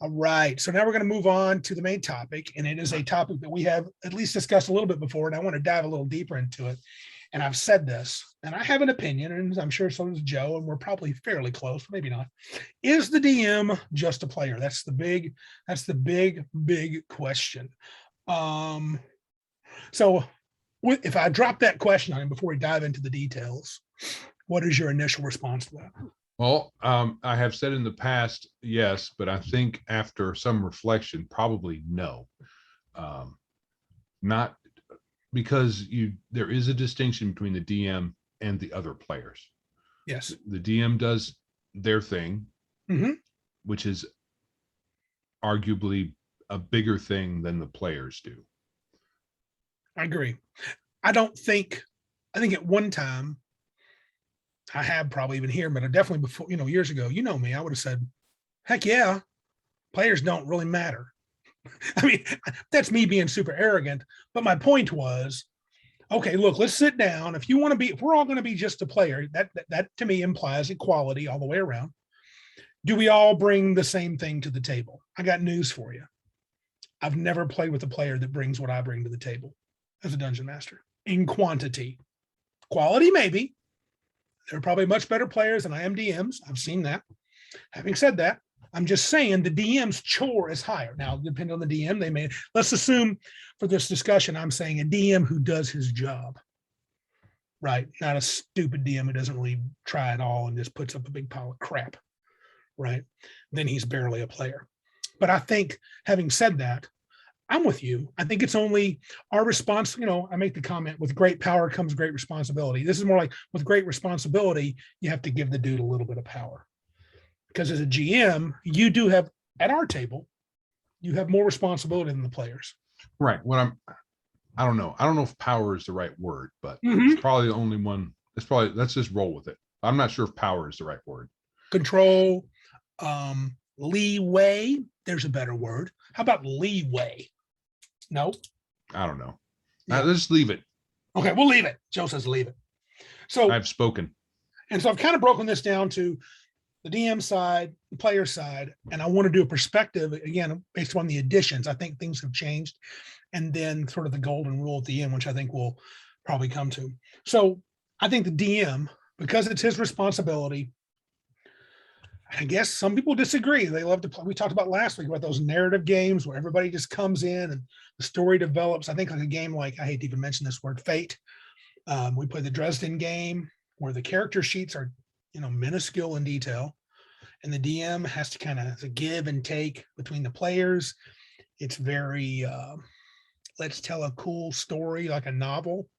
All right. So now we're going to move on to the main topic. And it is a topic that we have at least discussed a little bit before. And I want to dive a little deeper into it. And I've said this, and I have an opinion, and I'm sure so does Joe, and we're probably fairly close, maybe not. Is the DM just a player? That's the big question. So if I drop that question on him before we dive into the details, what is your initial response to that? Well, I have said in the past, yes, but I think after some reflection, probably no. Not because there is a distinction between the DM and the other players. Yes. The DM does their thing, which is arguably a bigger thing than the players do. I agree. I think at one time, I have probably even here, but I definitely before, years ago, me, I would have said, heck yeah, players don't really matter. I mean, that's me being super arrogant. But my point was, okay, look, let's sit down. If we're all going to be just a player, that to me implies equality all the way around. Do we all bring the same thing to the table? I got news for you. I've never played with a player that brings what I bring to the table as a dungeon master in quantity. Quality, maybe. They're probably much better players than I am DMs. I've seen that. Having said that, I'm just saying the DM's chore is higher. Now, depending on the DM, let's assume for this discussion, I'm saying a DM who does his job, right? Not a stupid DM who doesn't really try at all and just puts up a big pile of crap, right? Then he's barely a player. But I think, having said that, I'm with you. I think it's only our response. I make the comment, with great power comes great responsibility. This is more like, with great responsibility, you have to give the dude a little bit of power. Because as a GM, you do have, at our table, you have more responsibility than the players. Right. I don't know. I don't know if power is the right word, but it's probably the only one. Let's just roll with it. I'm not sure if power is the right word. Control, leeway. There's a better word. How about leeway? No. I don't know. Yeah. Let's leave it. Okay, we'll leave it. Joe says leave it. So I've spoken. And so I've kind of broken this down to the DM side, the player side, and I want to do a perspective, again, based on the additions. I think things have changed. And then sort of the golden rule at the end, which I think we'll probably come to. So I think the DM, because it's his responsibility, I guess some people disagree. They love to play. We talked about last week about those narrative games where everybody just comes in and the story develops. I think like a game like, I hate to even mention this word, Fate. We play the Dresden game where the character sheets are, minuscule in detail. And the DM has to kind of give and take between the players. It's very, let's tell a cool story like a novel,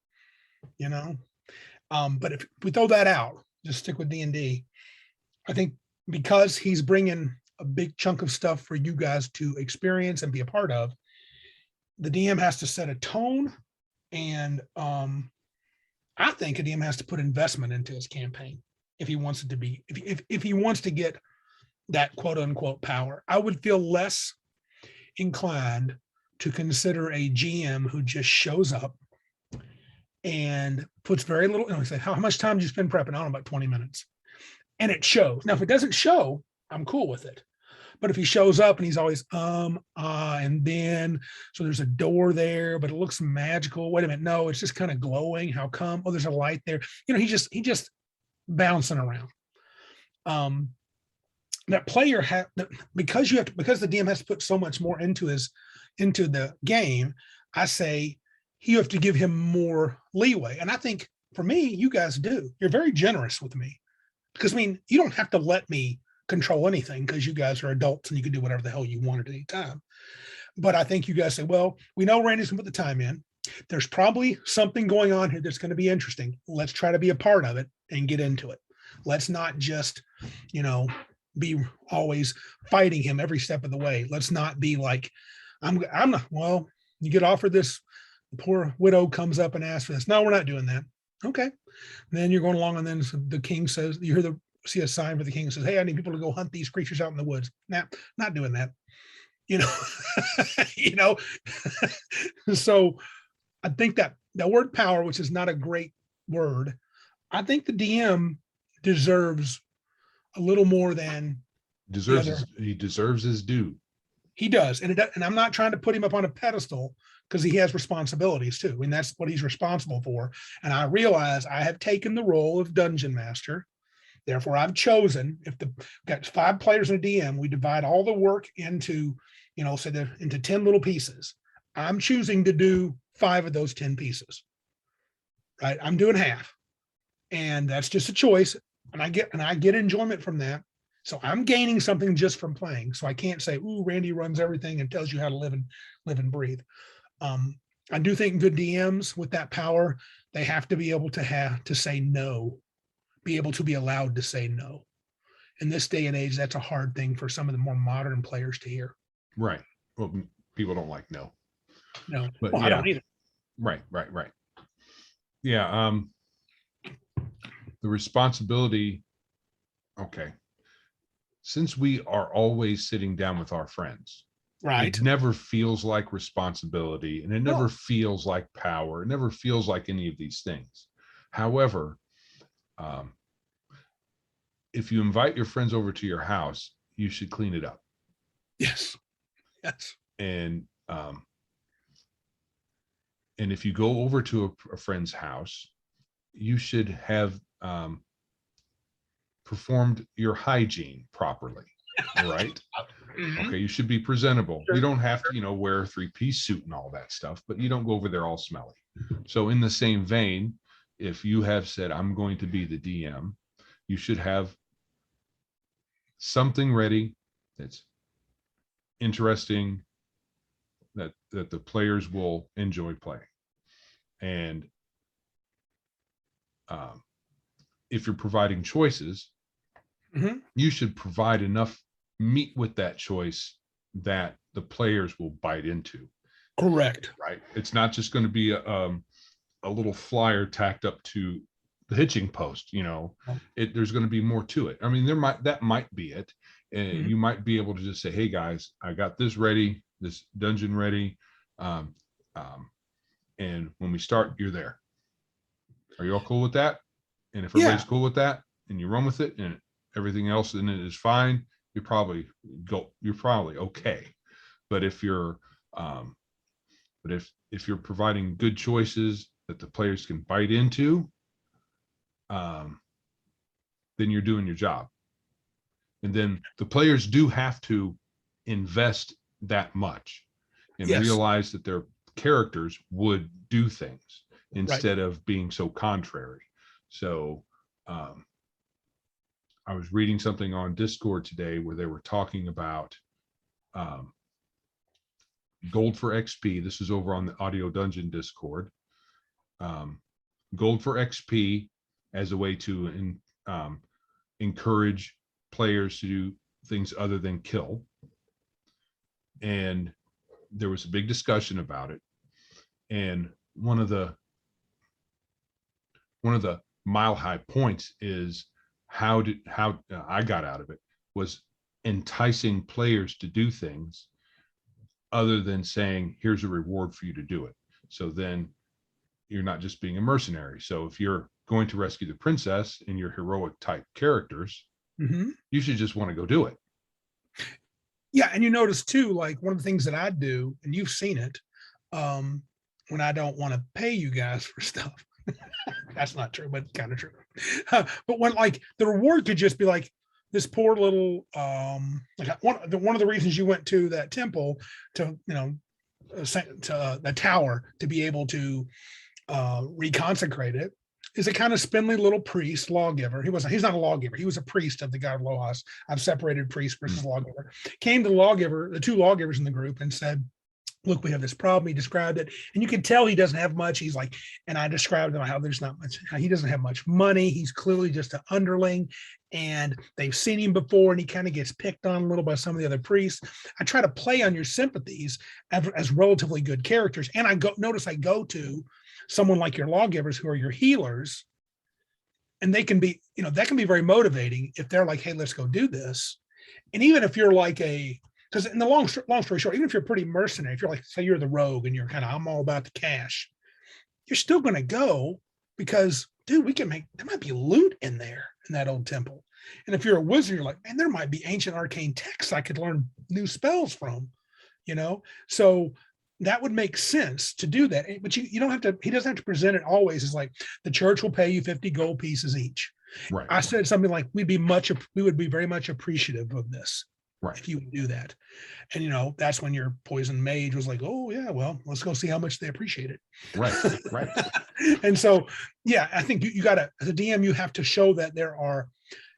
But if we throw that out, just stick with D&D, I think, because he's bringing a big chunk of stuff for you guys to experience and be a part of, the DM has to set a tone. And I think a DM has to put investment into his campaign if he wants it to be, if he wants to get that quote unquote power. I would feel less inclined to consider a GM who just shows up and puts very little, say, how much time do you spend prepping? I don't know, about 20 minutes. And it shows. Now, if it doesn't show, I'm cool with it. But if he shows up and he's always, and then, so there's a door there, but it looks magical. Wait a minute. No, it's just kind of glowing. How come? Oh, there's a light there. He just bouncing around. That player because the DM has to put so much more into the game. I say you have to give him more leeway. And I think for me, you guys do. You're very generous with me. Because you don't have to let me control anything because you guys are adults and you can do whatever the hell you want at any time. But I think you guys say, well, we know Randy's gonna put the time in. There's probably something going on here that's going to be interesting. Let's try to be a part of it and get into it. Let's not just, be always fighting him every step of the way. Let's not be like, I'm not, well, you get offered this, the poor widow comes up and asks for this. No, we're not doing that. Okay. And then you're going along, and then the king says, see a sign for the king that says, hey, I need people to go hunt these creatures out in the woods. Nah, not doing that. So I think that the word power, which is not a great word, I think the DM deserves a little more than he deserves his due. He does, and I'm not trying to put him up on a pedestal because he has responsibilities too, and that's what he's responsible for. And I realize I have taken the role of dungeon master. Therefore, I've chosen, if the got 5 players in a DM, we divide all the work into, say into 10 little pieces. I'm choosing to do 5 of those 10 pieces. Right? I'm doing half, and that's just a choice, and I get enjoyment from that. So I'm gaining something just from playing. So I can't say, "Ooh, Randy runs everything and tells you how to live and breathe." I do think good DMs with that power, they have to be able to say no, be able to be allowed to say no. In this day and age, that's a hard thing for some of the more modern players to hear. Right. Well, people don't like no. No, but well, yeah. I don't either. Right. Yeah. The responsibility. Okay. Since we are always sitting down with our friends, Right. it never feels like responsibility, and it never No. feels like power. It never feels like any of these things. However, if you invite your friends over to your house, you should clean it up. Yes. And if you go over to a friend's house, you should have performed your hygiene properly. Right. Mm-hmm. Okay, you should be presentable. Sure. You don't have to, wear a 3-piece suit and all that stuff, but you don't go over there all smelly. So in the same vein, if you have said, I'm going to be the DM, you should have something ready that's interesting, that the players will enjoy playing. And if you're providing choices, mm-hmm. you should provide enough meat with that choice that the players will bite into. Correct. Right. It's not just going to be a little flyer tacked up to the hitching post. There's going to be more to it. I mean, that might be it. And mm-hmm. You might be able to just say, hey guys, I got this ready, this dungeon ready. And when we start, you're there. Are you all cool with that? And if everybody's cool with that and you run with it and everything else in it is fine, you're probably okay. But if you're if you're providing good choices that the players can bite into, then you're doing your job. And then the players do have to invest that much and realize that their characters would do things instead of being so contrary. So I was reading something on Discord today where they were talking about gold for XP. This is over on the Audio Dungeon Discord. Gold for XP as a way to encourage players to do things other than kill. And there was a big discussion about it. And one of the mile high points is how I got out of it was enticing players to do things other than saying, here's a reward for you to do it. So then you're not just being a mercenary. So if you're going to rescue the princess and you're heroic type characters, you should just want to go do it. Yeah. And you notice too, like one of the things that I do, and you've seen it, when I don't want to pay you guys for stuff. That's not true, but kind of true. But when like the reward could just be like this poor little like one of the reasons you went to that temple to the tower to be able to reconsecrate it is a kind of spindly little priest lawgiver. He's not a lawgiver. He was a priest of the god of Lohas. I've separated priest versus lawgiver. Came to the 2 lawgivers in the group and said, look, we have this problem. He described it. And you can tell he doesn't have much. He's like, and I described him how there's not much. How he doesn't have much money. He's clearly just an underling. And they've seen him before, and he kind of gets picked on a little by some of the other priests. I try to play on your sympathies as relatively good characters. And I go to someone like your lawgivers who are your healers. And they can be, that can be very motivating if they're like, hey, let's go do this. And even if you're like because in the long story short, even if you're pretty mercenary, if you're like, say you're the rogue and you're kind of, I'm all about the cash, you're still going to go because, dude, there might be loot in there in that old temple. And if you're a wizard, you're like, man, there might be ancient arcane texts I could learn new spells from. So that would make sense to do that. But you don't have to, he doesn't have to present it always as like the church will pay you 50 gold pieces each. Right. I said something like, we would be very much appreciative of this Right. if you would do that. And that's when your poison mage was like, oh yeah, well, let's go see how much they appreciate it. Right. Right. And so, yeah, I think you gotta, as a DM, you have to show that there are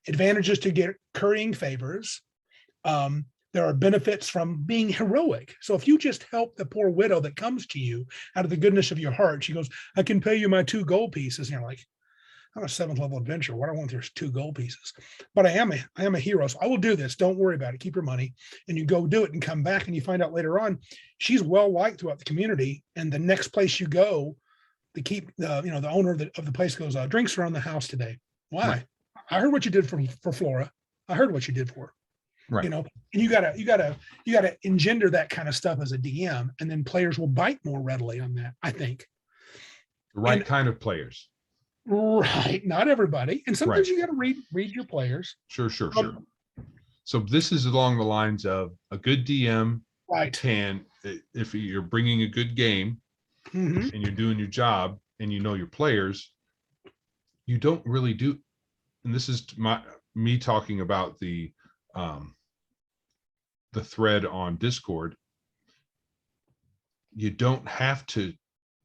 advantages to get currying favors. There are benefits from being heroic. So if you just help the poor widow that comes to you out of the goodness of your heart, she goes, I can pay you my 2 gold pieces. And you're like, I'm a 7th level adventurer. What do I want? There's 2 gold pieces, but I am a hero. So I will do this. Don't worry about it. Keep your money. And you go do it and come back and you find out later on, she's well liked throughout the community. And the next place you go, the owner of the place goes, drinks around the house today. Why? Right. I heard what you did for Flora. I heard what you did for her. Right. And you gotta engender that kind of stuff as a DM, and then players will bite more readily on that, I think. The right kind of players. Right. Not everybody. And sometimes Right. you got to read your players. Sure. So this is along the lines of a good DM can, if you're bringing a good game and you're doing your job and you know your players, you don't really do, and this is me talking about the thread on Discord, you don't have to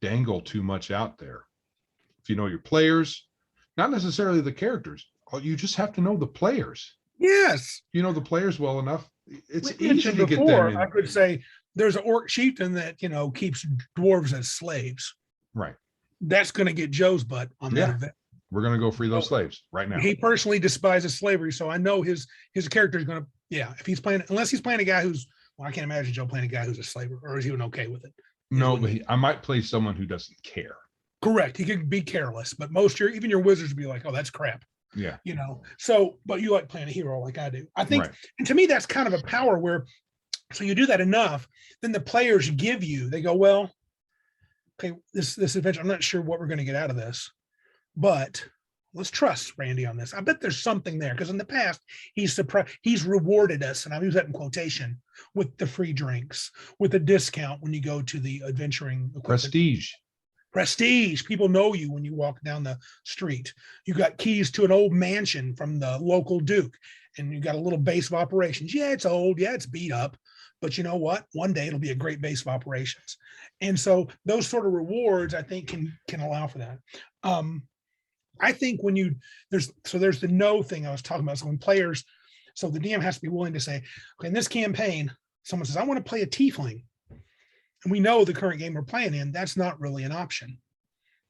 dangle too much out there. If you know your players, not necessarily the characters, you just have to know the players. Yes. You know the players well enough. It's easy to get them in. I could say there's an orc chieftain that, keeps dwarves as slaves. Right. That's going to get Joe's butt on that event. We're going to go free those slaves right now. He personally despises slavery, so I know his character is going to, if he's playing, unless he's playing a guy who's, I can't imagine Joe playing a guy who's a slave, or is he even okay with it? No, but I might play someone who doesn't care. Correct. He could be careless, but even your wizards would be like, oh, that's crap. Yeah. So, but you like playing a hero like I do. I think, and to me, that's kind of a power where, so you do that enough, then the players give you, they go, well, okay, this adventure, I'm not sure what we're going to get out of this, but let's trust Randy on this. I bet there's something there, because in the past he's rewarded us, and I use that in quotation, with the free drinks, with a discount when you go to the adventuring equipment. Prestige. People know you when you walk down the street. You got keys to an old mansion from the local duke, and you got a little base of operations. Yeah, it's old. Yeah, it's beat up, but you know what? One day it'll be a great base of operations. And so those sort of rewards, I think, can allow for that. I think when there's the no thing I was talking about. So when players, so the DM has to be willing to say, okay, in this campaign, someone says, I want to play a tiefling. And we know the current game we're playing in, that's not really an option,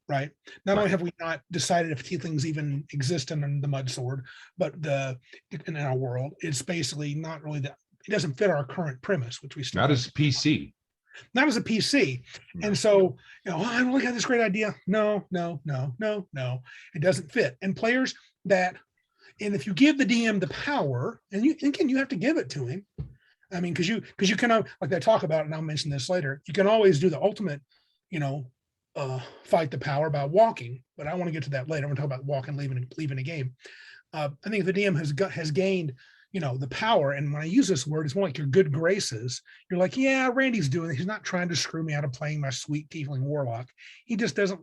right? Not only have we not decided if tieflings even exist in the mud sword, but in our world, it's basically not really that. It doesn't fit our current premise, which we still not as a PC. Not as a PC. No. And so, I really got this great idea. No. It doesn't fit. And players and if you give the DM the power, and you have to give it to him. I mean, because you can, like I talk about, and I'll mention this later, you can always do the ultimate, fight the power by walking, but I want to get to that later. I'm going to talk about walking, leaving a game. I think the DM has gained, the power. And when I use this word, it's more like your good graces. You're like, yeah, Randy's doing it. He's not trying to screw me out of playing my sweet tiefling warlock. He just doesn't,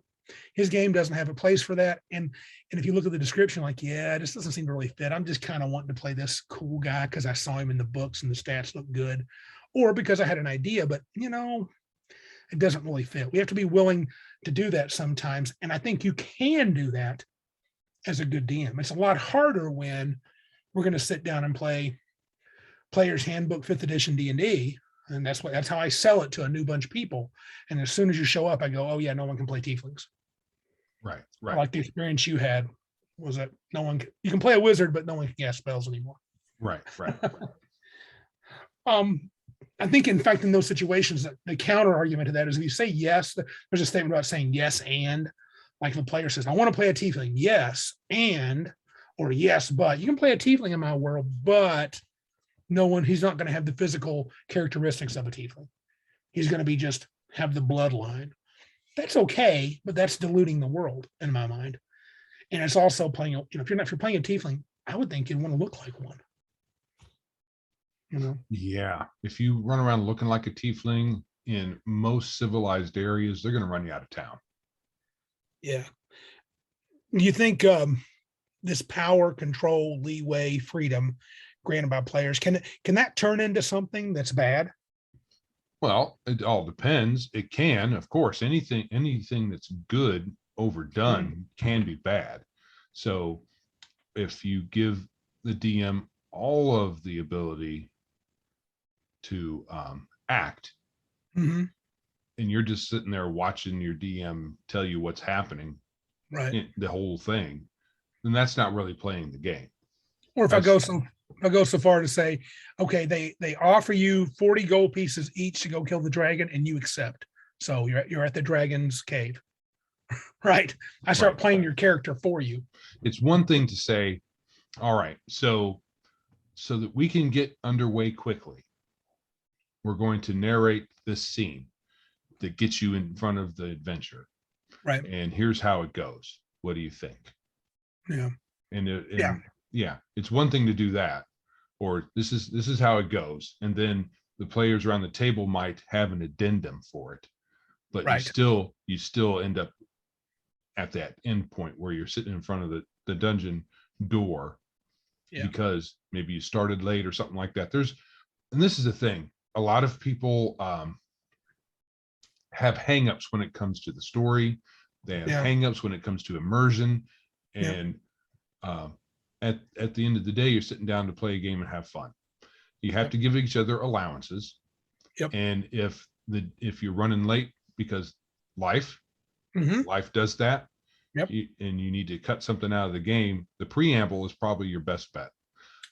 his game doesn't have a place for that. And if you look at the description, like, yeah, this doesn't seem to really fit. I'm just kind of wanting to play this cool guy because I saw him in the books and the stats look good, or because I had an idea, but it doesn't really fit. We have to be willing to do that sometimes. And I think you can do that as a good DM. It's a lot harder when we're going to sit down and play Player's Handbook 5th edition D&D. And that's how I sell it to a new bunch of people. And as soon as you show up, I go, oh yeah, no one can play tieflings. Right. Like the experience you had was that you can play a wizard, but no one can cast spells anymore. Right. I think, in fact, in those situations, the counter argument to that is if you say yes, there's a statement about saying yes and, like if a player says, I want to play a tiefling, yes, and, or yes, but. You can play a tiefling in my world, but he's not going to have the physical characteristics of a tiefling. He's going to be have the bloodline. That's okay, but that's diluting the world in my mind. And it's also playing, if you're playing a tiefling, I would think you'd want to look like one. you know. Yeah. If you run around looking like a tiefling in most civilized areas, they're going to run you out of town. Yeah. Do you think this power, control, leeway, freedom granted by players can that turn into something that's bad? Well, it all depends. It can, of course, anything that's good Mhm. overdone can be bad. So if you give the DM all of the ability to act, Mhm. and you're just sitting there watching your DM tell you what's happening, Right. the whole thing, then that's not really playing the game. Or That's if I go so far to say, okay, they offer you 40 gold pieces each to go kill the dragon, and you accept. So you're at the dragon's cave, right? I start right. playing your character for you. It's one thing to say, all right, so that we can get underway quickly, we're going to narrate this scene that gets you in front of the adventure. Right. And here's how it goes. What do you think? Yeah. Yeah. And yeah, it's one thing to do that, or this is how it goes, and then the players around the table might have an addendum for it, but you Right. still end up at that end point where you're sitting in front of the dungeon door Yeah. because maybe you started late or something like that. And this is the thing, a lot of people have hangups when it comes to the story. They have Yeah. hangups when it comes to immersion, Yeah. and um, at the end of the day, you're sitting down to play a game and have fun. You have Yep. to give each other allowances, Yep. and if you're running late because life Hmm. life does that, Yep. and you need to cut something out of the game, the preamble is probably your best bet,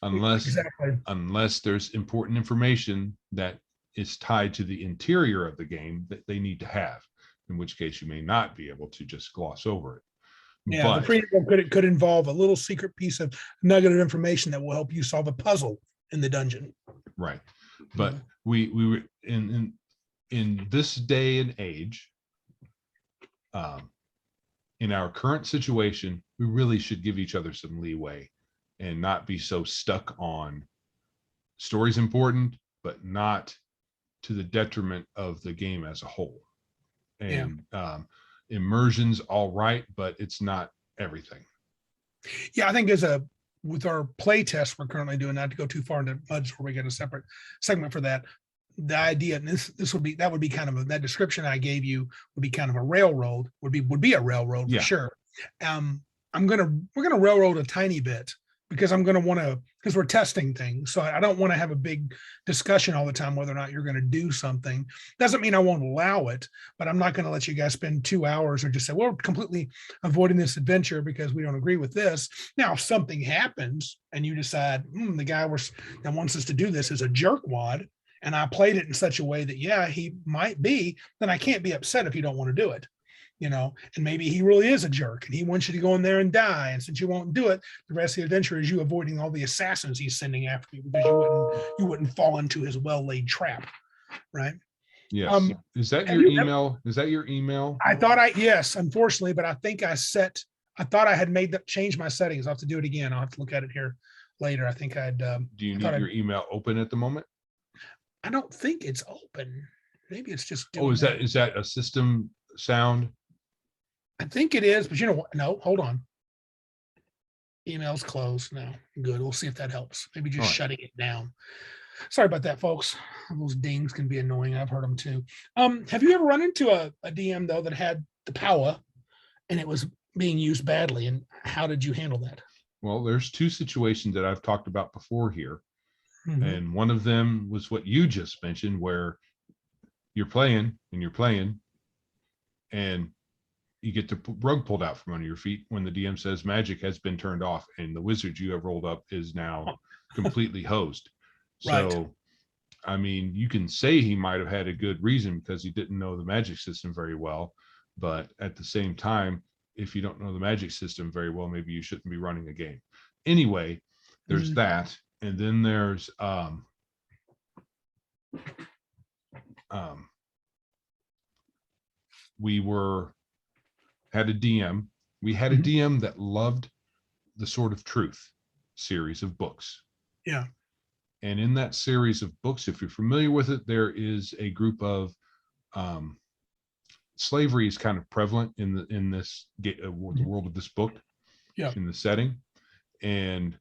unless Exactly. unless there's important information that is tied to the interior of the game that they need to have, in which case you may not be able to just gloss over it. Yeah. The But preamble could involve a little secret piece of nugget of information that will help you solve a puzzle in the dungeon. right, You but know? we were in this day and age, um, in our current situation, we really should give each other some leeway and not be so stuck on story's important, but not to the detriment of the game as a whole. Yeah. And immersion's all right, but it's not everything. Yeah. I think with our play test we're currently doing, not to go too far into muds where we get a separate segment for that. The idea, and this would be kind of that description I gave you would be kind of a railroad, would be a railroad for Yeah, sure. We're gonna railroad a tiny bit because I'm gonna want to, because we're testing things. So I don't want to have a big discussion all the time whether or not you're going to do something. Doesn't mean I won't allow it, but I'm not going to let you guys spend 2 hours or just say, well, we're completely avoiding this adventure because we don't agree with this. Now, if something happens and you decide the guy that wants us to do this is a jerkwad, and I played it in such a way that, yeah, he might be, then I can't be upset if you don't want to do it, and maybe he really is a jerk and he wants you to go in there and die. And since you won't do it, the rest of the adventure is you avoiding all the assassins he's sending after you because you wouldn't fall into his well-laid trap. Right. yes. Um, Is that have your you email? Is that your email? yes, unfortunately, but I thought I had made that change my settings. I'll have to do it again. I'll have to look at it here later. Do you I thought need your email open at the moment? I don't think it's open. Maybe it's just Oh, doing that. is that a system sound? I think it is, but you know what? No, hold on. Email's closed now. Good. We'll see if that helps. Maybe All just right. shutting it down. Sorry about that, folks. Those dings can be annoying. I've heard them too. Have you ever run into a DM though that had the power and it was being used badly? And how did you handle that? Well, there's two situations that I've talked about before here. Mm-hmm. And one of them was what you just mentioned, where you're playing and you get the rug pulled out from under your feet when the DM says magic has been turned off and the wizard you have rolled up is now completely hosed. Right. So, I mean, you can say he might have had a good reason because he didn't know the magic system very well. But at the same time, if you don't know the magic system very well, maybe you shouldn't be running a game. Anyway, there's Mm-hmm. that. And then there's we had a DM. We had a Mm-hmm. DM that loved the Sword of Truth series of books. Yeah. And in that series of books, if you're familiar with it, there is a group of slavery is kind of prevalent in this the world of this book, Yeah. in the setting. And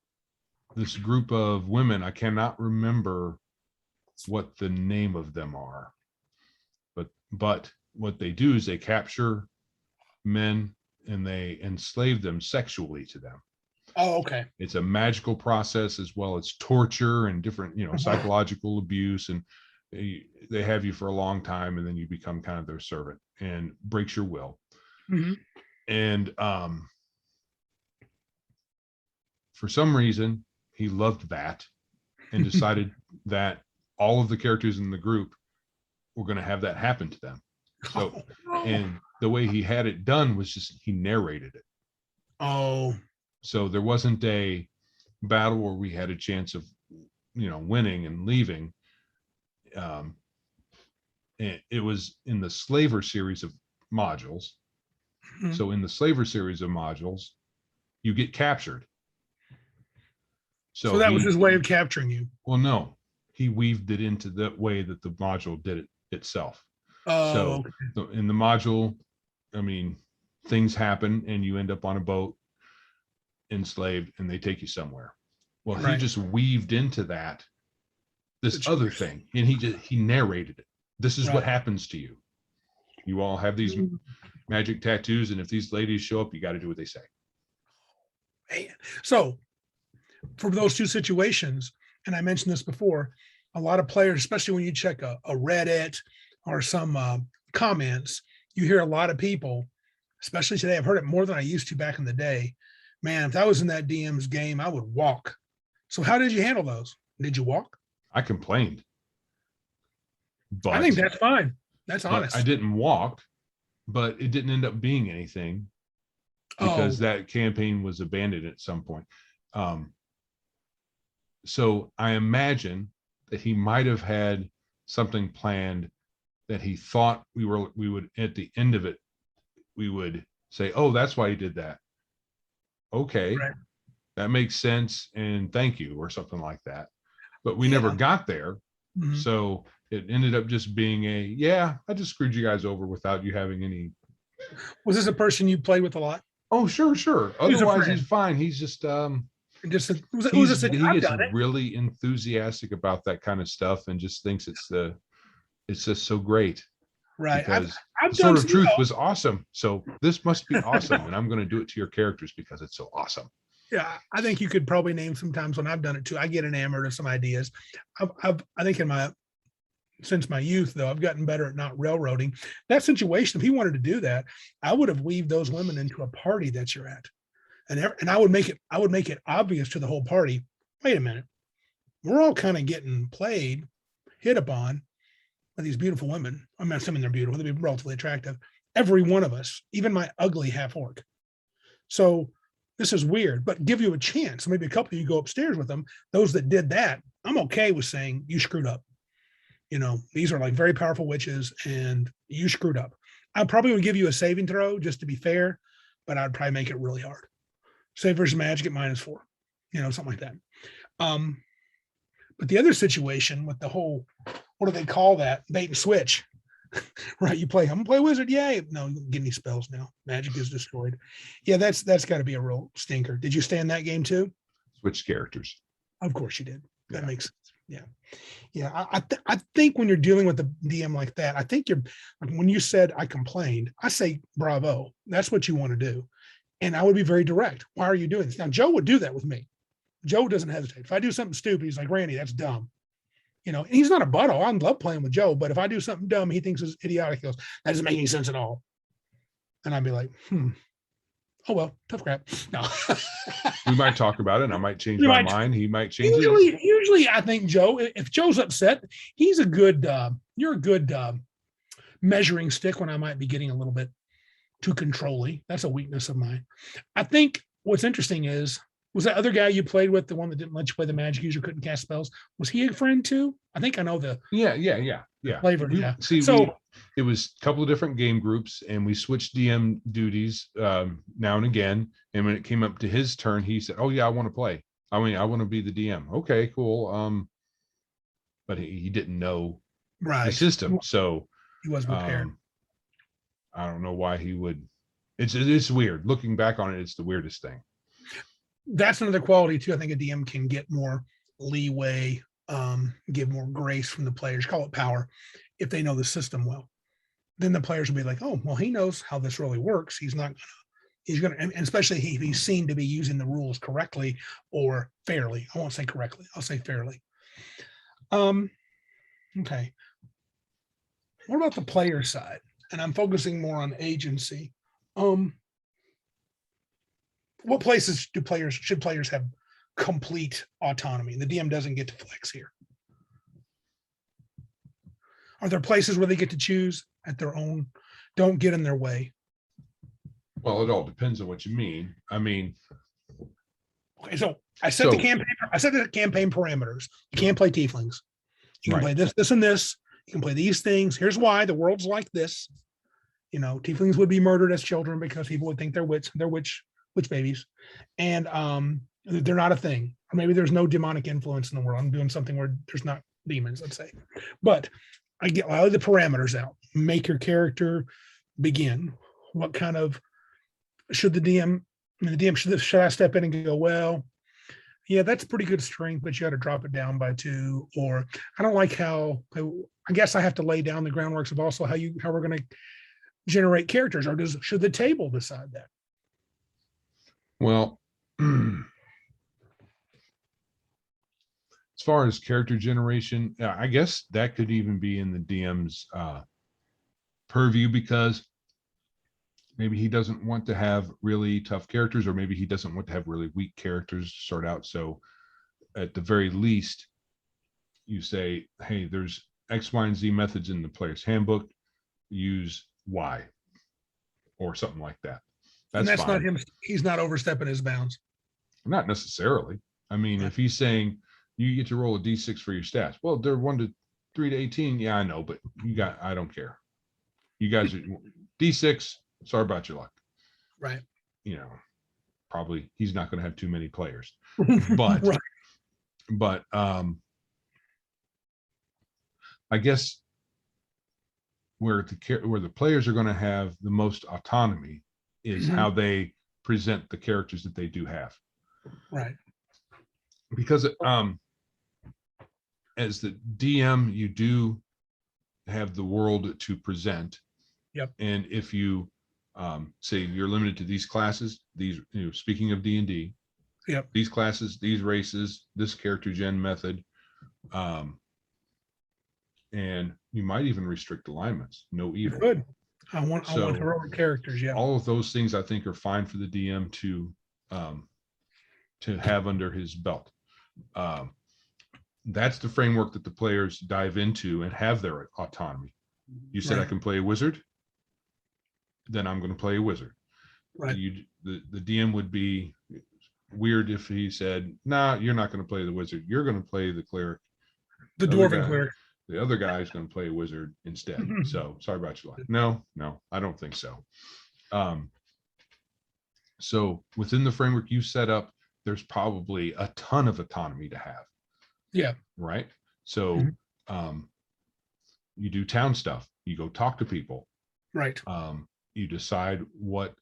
this group of women, I cannot remember what the name of them are, but what they do is they capture men and they enslave them sexually to them. Oh, okay. It's a magical process as well as torture and different, psychological abuse. And they have you for a long time, and then you become kind of their servant and breaks your will. Mm-hmm. And for some reason, he loved that and decided that all of the characters in the group were going to have that happen to them. So, and the way he had it done was just he narrated it. Oh. So there wasn't a battle where we had a chance of, winning and leaving. It was in the Slaver series of modules. Mm-hmm. So in the Slaver series of modules, you get captured. So that was his way of capturing you. Well, no, he weaved it into the way that the module did it itself. Oh, so in the module, things happen and you end up on a boat enslaved and they take you somewhere. Well, right. He just weaved into that this other thing, and he narrated it. This is what happens to you. You all have these magic tattoos, and if these ladies show up, you got to do what they say. Man. So for those two situations, and I mentioned this before, a lot of players, especially when you check a Reddit or some comments, you hear a lot of people, especially today, I've heard it more than I used to back in the day. Man, if I was in that DM's game, I would walk. So how did you handle those? Did you walk? I complained. But I think that's fine. That's honest. I didn't walk, but it didn't end up being anything because that campaign was abandoned at some point. So I imagine that he might have had something planned that he thought we would at the end of it, we would say, oh, that's why he did that. Okay, right. That makes sense. And thank you, or something like that. But we never got there. Mm-hmm. So it ended up just being I just screwed you guys over without you having any. Was this a person you played with a lot? Oh, sure. Otherwise, he's fine. He's just he gets really enthusiastic about that kind of stuff and just thinks it's just so great. Right. Because the Sword of Truth was awesome. So this must be awesome. And I'm going to do it to your characters because it's so awesome. Yeah. I think you could probably name some times when I've done it too. I get enamored of some ideas. I think since my youth, though, I've gotten better at not railroading. That situation, if he wanted to do that, I would have weaved those women into a party that you're at. And I would make it obvious to the whole party. Wait a minute. We're all kind of getting played, hit upon by these beautiful women. I'm not assuming they're beautiful. They'd be relatively attractive. Every one of us, even my ugly half orc. So this is weird, but give you a chance. Maybe a couple of you go upstairs with them. Those that did that, I'm okay with saying you screwed up. These are like very powerful witches and you screwed up. I probably would give you a saving throw just to be fair, but I'd probably make it really hard. Save versus magic at -4, something like that. But the other situation with the whole, what do they call that? Bait and switch, right? I'm gonna play wizard. Yay. No, you don't get any spells now. Magic is destroyed. Yeah, that's got to be a real stinker. Did you stay in that game too? Switch characters. Of course you did. That makes sense. Yeah. I think when you're dealing with a DM like that, I think when you said I complained, I say bravo. That's what you want to do. And I would be very direct. Why are you doing this? Now, Joe would do that with me. Joe doesn't hesitate. If I do something stupid, he's like, Randy, that's dumb. And he's not a butthole. I love playing with Joe, but if I do something dumb, he thinks it's idiotic. He goes, that doesn't make any sense at all. And I'd be like, oh, well, tough crap. No. We might talk about it and I might change my mind. He might change it. Usually I think Joe, if Joe's upset, he's you're a good measuring stick when I might be getting a little bit too controlly. That's a weakness of mine. I think what's interesting was that other guy you played with, the one that didn't let you play the magic user, couldn't cast spells, was he a friend too? I think I know the flavor. It was a couple of different game groups and we switched DM duties now and again. And when it came up to his turn, he said, oh yeah, I want to play. I want to be the DM. Okay, cool. but he didn't know the Right. system. So He was prepared. um, I don't know why he would. It's weird. Looking back on it, it's the weirdest thing. That's another quality too. I think a DM can get more leeway, give more grace from the players, call it power, if they know the system well. Then the players will be like, oh, well, he knows how this really works. He's gonna, and especially if he's seen to be using the rules correctly or fairly. I won't say correctly, I'll say fairly. Um, okay. What about the player side? And I'm focusing more on agency. Um, what places should players have complete autonomy? The DM doesn't get to flex here. Are there places where they get to choose at their own? Don't get in their way. Well, it all depends on what you mean. I mean, Okay, so I set the campaign. I set the campaign parameters. You can't play tieflings. You can play this, and this. You can play these things. Here's why the world's like this. You know, tieflings would be murdered as children because people would think they're witch babies, and they're not a thing. Or maybe there's no demonic influence in the world. I'm doing something where there's not demons, let's say, but I get all the parameters out. Make your character begin. What kind of should the DM? I mean, the DM should I step in and go, well, yeah, that's pretty good strength, but you got to drop it down by 2. Or I don't like how. I guess I have to lay down the groundworks of also how we're going to generate characters, or should the table decide that? well, as far as character generation, I guess that could even be in the DM's purview, because maybe he doesn't want to have really tough characters, or maybe he doesn't want to have really weak characters to sort out. So at the very least, you say, hey, there's X, Y, and Z methods in the player's handbook, use Y or something like that. That's fine. Not him. He's not overstepping his bounds. Not necessarily. I mean, if he's saying you get to roll a D6 for your stats, well, they're 1 to 3 to 18. Yeah, I know, but I don't care. You guys are D6. Sorry about your luck. Right. You know, probably he's not going to have too many players, but, right. but, I guess where the players are going to have the most autonomy is how they present the characters that they do have. Right. Because as the DM, you do have the world to present. Yep. And if you say you're limited to these classes, these, speaking of D&D, yep, these classes, these races, this character gen method, and you might even restrict alignments. No evil. Good. I want heroic characters. Yeah. All of those things I think are fine for the DM to have under his belt. That's the framework that the players dive into and have their autonomy. You said I can play a wizard, then I'm going to play a wizard. Right. The DM would be weird if he said, nah, you're not going to play the wizard. You're going to play the cleric. The dwarven cleric. The other guy is going to play a wizard instead. So sorry about your luck. No, I don't think so. So within the framework you set up, there's probably a ton of autonomy to have. Yeah. Right. So you do town stuff. You go talk to people. Right. You decide what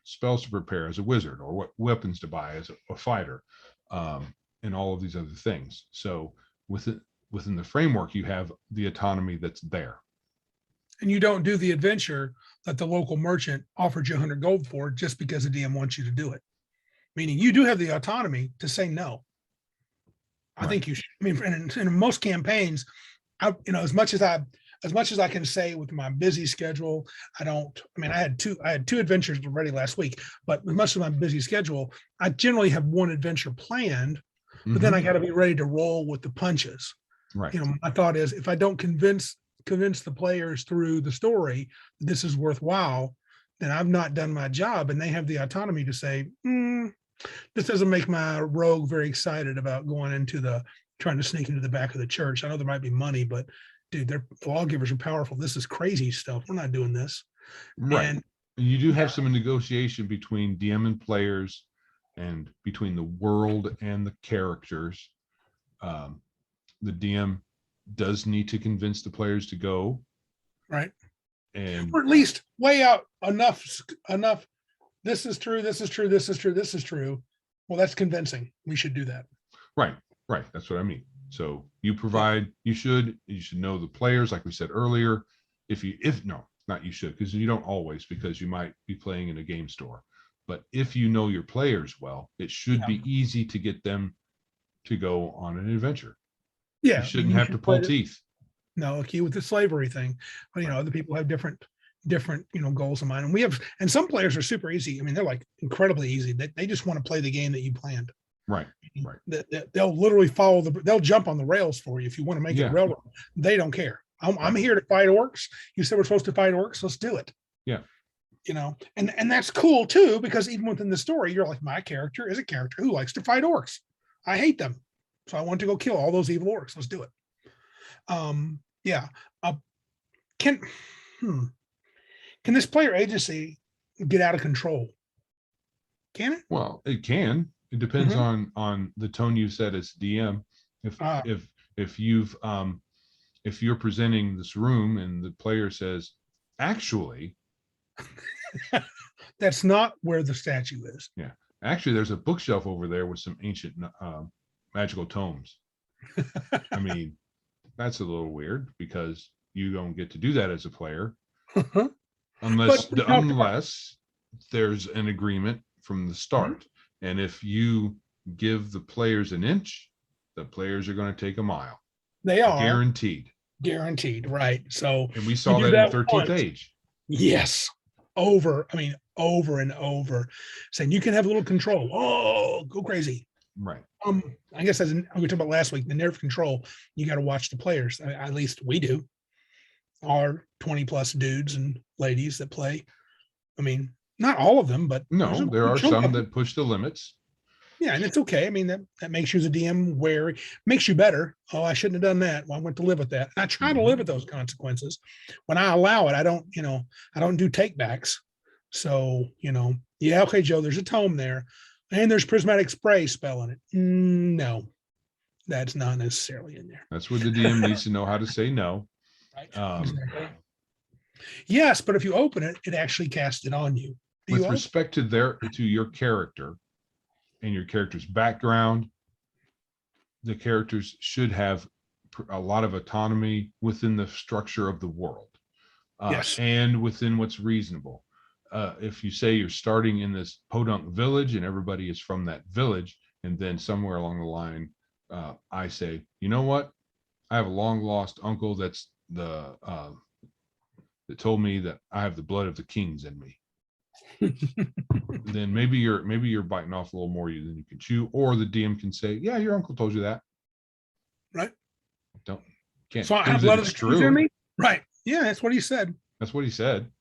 spells to prepare as a wizard, or what weapons to buy as a fighter, and all of these other things. So within the framework, you have the autonomy that's there. And you don't do the adventure that the local merchant offered you 100 gold for just because the DM wants you to do it. Meaning you do have the autonomy to say no. I think you should. I mean, in most campaigns, as much as I can say with my busy schedule, I had two adventures ready last week, but with much of my busy schedule, I generally have one adventure planned, but then I got to be ready to roll with the punches. Right. My thought is, if I don't convince the players through the story that this is worthwhile, then I've not done my job, and they have the autonomy to say, this doesn't make my rogue very excited about going trying to sneak into the back of the church. I know there might be money, but dude, their lawgivers are powerful. This is crazy stuff. We're not doing this. Right. And you do have some negotiation between DM and players, and between the world and the characters. the DM does need to convince the players to go, right? and Or at least weigh out enough. This is true. This is true. This is true. This is true. Well, that's convincing. We should do that. right, that's what I mean. So you provide, you should know the players, like we said earlier. If no, not you should, because you don't always, because you might be playing in a game store. But if you know your players well, it should be easy to get them to go on an adventure. Yeah, You shouldn't have to pull teeth. No, key with the slavery thing. But other people have different goals in mind. And and some players are super easy. I mean, they're like incredibly easy. They just want to play the game that you planned. Right. They'll literally they'll jump on the rails for you if you want to make it railroad. They don't care. I'm here to fight orcs. You said we're supposed to fight orcs. Let's do it. Yeah. And that's cool too, because even within the story, you're like, my character is a character who likes to fight orcs. I hate them. So I want to go kill all those evil orcs. Let's do it. Yeah. Can this player agency get out of control? Can it? Well, it can. It depends on the tone you set as DM. If you're presenting this room and the player says, actually, that's not where the statue is. Yeah. Actually, there's a bookshelf over there with some ancient magical tomes. I mean, that's a little weird, because you don't get to do that as a player unless there's an agreement from the start. And if you give the players an inch, the players are going to take a mile. They are guaranteed, right? So, and we saw that in 13th Age. Yes, over and over, saying you can have a little control. Oh, go crazy. Right. I guess as we talked about last week, the nerve control, you got to watch the players. At least we do. Our 20 plus dudes and ladies that play. I mean, not all of them, but no, there are some that push the limits. Yeah, and it's okay. I mean, that makes you as a DM wary, makes you better. Oh, I shouldn't have done that. Well, I went to live with that. And I try to live with those consequences. When I allow it, I don't do take backs. So, yeah, okay, Joe, there's a tome there and there's prismatic spray spell in it. No, that's not necessarily in there. That's where the DM needs to know how to say no. Right. Exactly. Yes, but if you open it, it actually casts it on you. With respect to your character and your character's background, the characters should have a lot of autonomy within the structure of the world, and within what's reasonable. If you say you're starting in this podunk village and everybody is from that village, and then somewhere along the line, I say, you know what? I have a long lost uncle that's that told me that I have the blood of the kings in me. Then maybe you're biting off a little more than you can chew, or the DM can say, yeah, your uncle told you that. Right. Can't. So I have blood of the kings in me. Right. Yeah, that's what he said. That's what he said.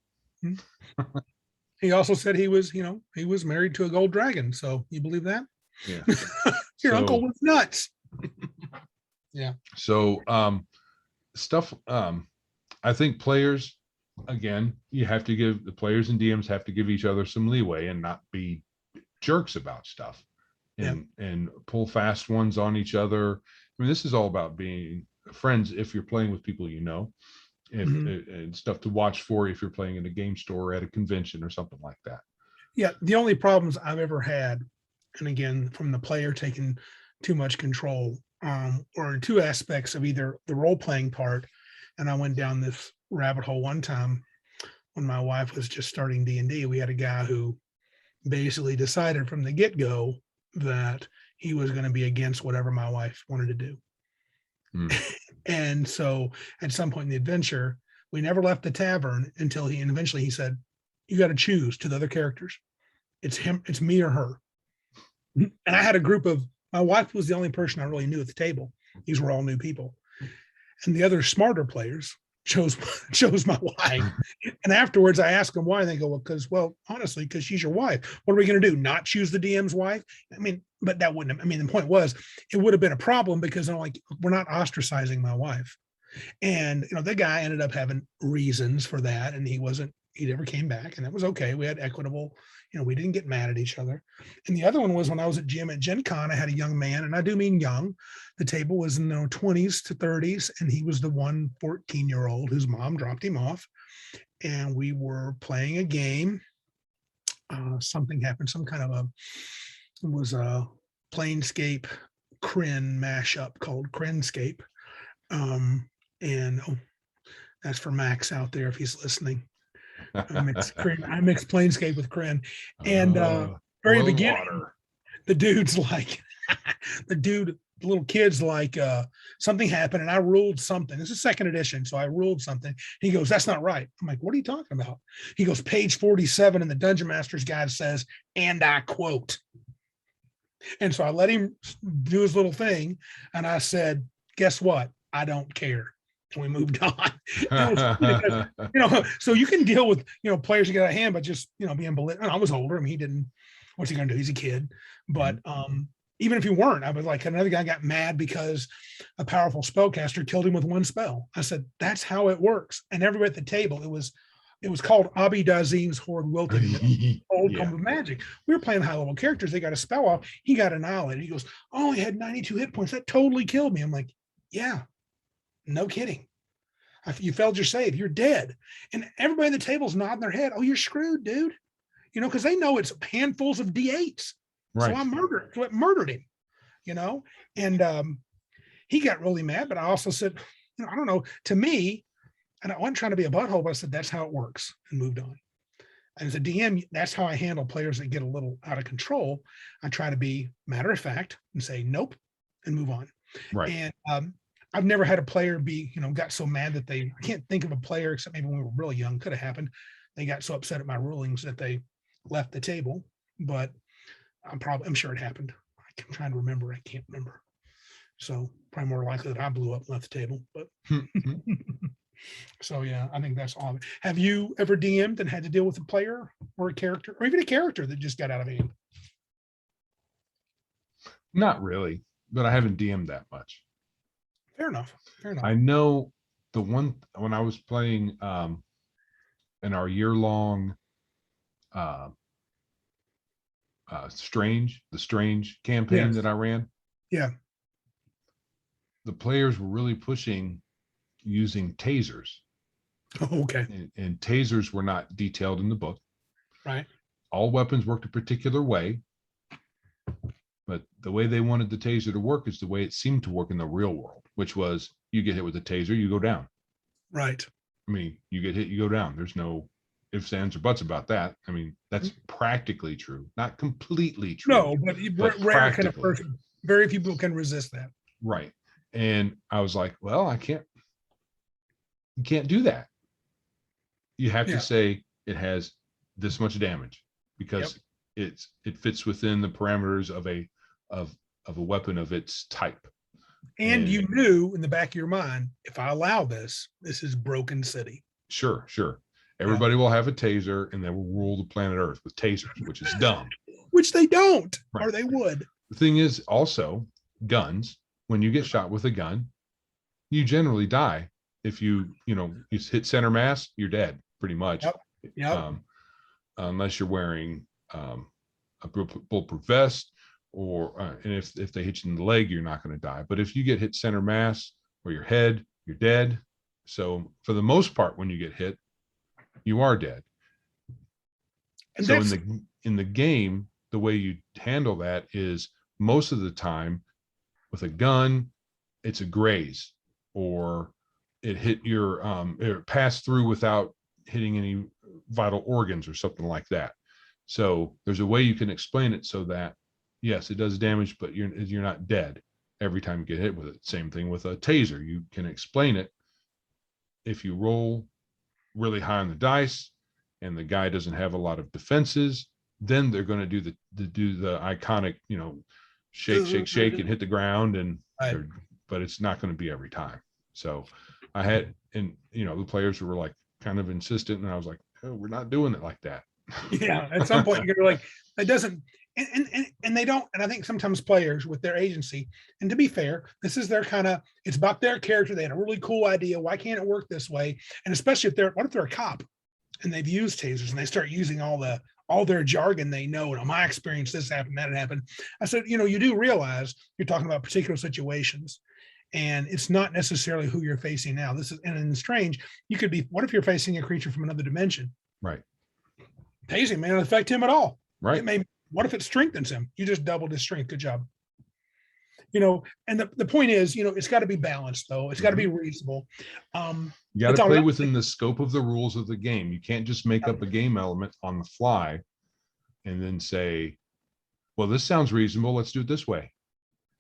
He also said he was married to a gold dragon. So you believe that? Yeah. Your uncle was nuts. Yeah. So stuff. I think players, again, you have to give the players and DMs have to give each other some leeway and not be jerks about stuff and pull fast ones on each other. I mean, this is all about being friends if you're playing with people and stuff to watch for if you're playing in a game store or at a convention or something like that. Yeah, the only problems I've ever had, and again, from the player taking too much control, or two aspects of either the role-playing part, and I went down this rabbit hole one time when my wife was just starting D&D. We had a guy who basically decided from the get-go that he was going to be against whatever my wife wanted to do. And so at some point in the adventure, we never left the tavern until eventually he said, you got to choose to the other characters. It's him, it's me or her. And I had a group of, my wife was the only person I really knew at the table. These were all new people. And the other smarter players chose my wife. And afterwards I asked them why, and they go, well, honestly, because she's your wife. What are we going to do? Not choose the DM's wife? I mean, but that wouldn't have, the point was, it would have been a problem because I'm like, we're not ostracizing my wife. And, the guy ended up having reasons for that. And he never came back, and that was okay. We had equitable, we didn't get mad at each other. And the other one was when I was at gym at Gen Con, I had a young man, and I do mean young. The table was in the 20s to 30s, and he was the one 14-year-old whose mom dropped him off. And we were playing a game. Something happened, some kind of it was a Planescape Kryn mashup called Krynscape. And that's for Max out there if he's listening. I mix Planescape with Kryn. And very beginning, water. the dude's like, the little kid's like, something happened and I ruled something. This is second edition. So I ruled something. He goes, that's not right. I'm like, what are you talking about? He goes, page 47 in the Dungeon Master's Guide says, and I quote. And so I let him do his little thing. And I said, guess what? I don't care. And we moved on. Because, so you can deal with, players who get out of hand, but just, being belligerent. I was older. I mean, he didn't, what's he going to do? He's a kid. But even if you weren't, I was like, another guy got mad because a powerful spellcaster killed him with one spell. I said, that's how it works. And everybody at the table, it was called Abi Dazim's Horde Wilted, old Tome of Magic. We were playing high level characters. They got a spell off. He got annihilated. He goes, oh, he had 92 hit points. That totally killed me. I'm like, yeah, no kidding. You failed your save. You're dead. And everybody at the table's nodding their head. Oh, you're screwed, dude. Because they know it's handfuls of D8s. Right. So I murdered him, and he got really mad. But I also said, I don't know, to me, and I wasn't trying to be a butthole, but I said, that's how it works, and moved on. And as a DM, that's how I handle players that get a little out of control. I try to be matter of fact and say, nope, and move on. Right. And I've never had a player be, got so mad that I can't think of a player, except maybe when we were really young, could have happened. They got so upset at my rulings that they left the table, but I'm sure it happened. I'm trying to remember. I can't remember. So probably more likely that I blew up and left the table, but so yeah, I think that's all. Have you ever DM'd and had to deal with a player or a character or even a character that just got out of hand? Not really, but I haven't DM'd that much. Fair enough. I know the one when I was playing in our year-long the strange campaign that I ran. Yeah. The players were really pushing using tasers. Oh, okay. And tasers were not detailed in the book. Right. All weapons worked a particular way, but the way they wanted the taser to work is the way it seemed to work in the real world, which was you get hit with a taser, you go down. Right. I mean, you get hit, you go down. There's no ifs, ands, or buts about that. I mean, that's practically true, not completely true. No, but rare kind of person. Very few people can resist that. Right. And I was like, well, you can't do that. You have to say it has this much damage because it fits within the parameters of a weapon of its type. And you knew in the back of your mind, if I allow this is Broken City. Sure. Everybody will have a taser and they will rule the planet Earth with tasers, which is dumb. Which they don't, or they would. The thing is also guns. When you get shot with a gun, you generally die. If you hit center mass, you're dead pretty much. Yep. Unless you're wearing a bulletproof vest, and if they hit you in the leg, you're not going to die. But if you get hit center mass or your head, you're dead. So for the most part, when you get hit, you are dead. And so in the game, the way you handle that is most of the time with a gun, it's a graze, or it hit your it passed through without hitting any vital organs or something like that. So there's a way you can explain it so that yes, it does damage, but you're not dead every time you get hit with it. Same thing with a taser. You can explain it. If you roll really high on the dice and the guy doesn't have a lot of defenses, then they're going to do the iconic, shake and hit the ground, and but it's not going to be every time. So I had, and the players were like kind of insistent, and I was like, oh, we're not doing it like that. Yeah, at some point you're like, that doesn't, and they don't. And I think sometimes players with their agency, and to be fair, this is their it's about their character. They had a really cool idea. Why can't it work this way? And especially what if they're a cop and they've used tasers and they start using all the all their jargon they know. And on my experience, this happened, that happened. I said, you do realize you're talking about particular situations, and it's not necessarily who you're facing now. This is, and in Strange, you could be, what if you're facing a creature from another dimension? Right. Tasing may not affect him at all. Right. It may, what if it strengthens him? You just doubled his strength. Good job. And the point is, it's got to be balanced, though. It's got to be reasonable. You got to play within the scope of the rules of the game. You can't just make up a game element on the fly and then say, well, this sounds reasonable, let's do it this way.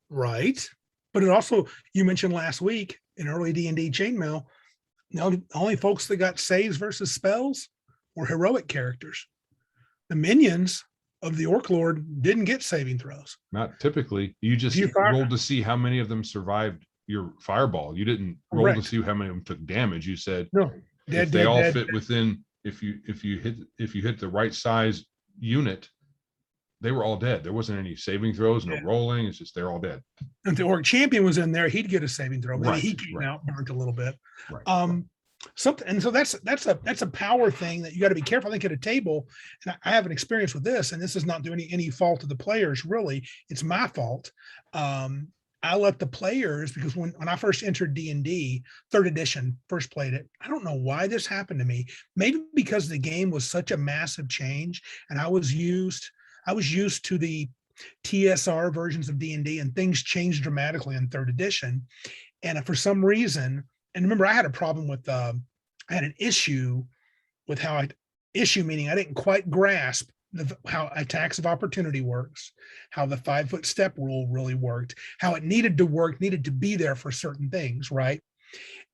Right. But it also, you mentioned last week in early D&D chainmail, the only folks that got saves versus spells were heroic characters. The minions of the Orc Lord didn't get saving throws. Not typically. You just rolled to see how many of them survived your fireball. You didn't roll to see how many of them took damage. You said, no, if they all fit within, if you hit the right size unit, they were all dead. There wasn't any saving throws, no rolling. It's just they're all dead. If the Orc champion was in there, he'd get a saving throw. Maybe Right, he came out burnt a little bit. Right. Something, and so that's a power thing that you got to be careful. I think at a table, and I have an experience with this, and this is not doing any fault of the players, really. It's my fault. I let the players, because when I first entered D&D, third edition, first played it, I don't know why this happened to me. Maybe because the game was such a massive change, and I was used to the TSR versions of D&D, and things changed dramatically in third edition. And for some reason, and remember, I had a problem with, I had an issue with issue meaning I didn't quite grasp how attacks of opportunity works, how the 5-foot step rule really worked, how it needed to work, needed to be there for certain things, right?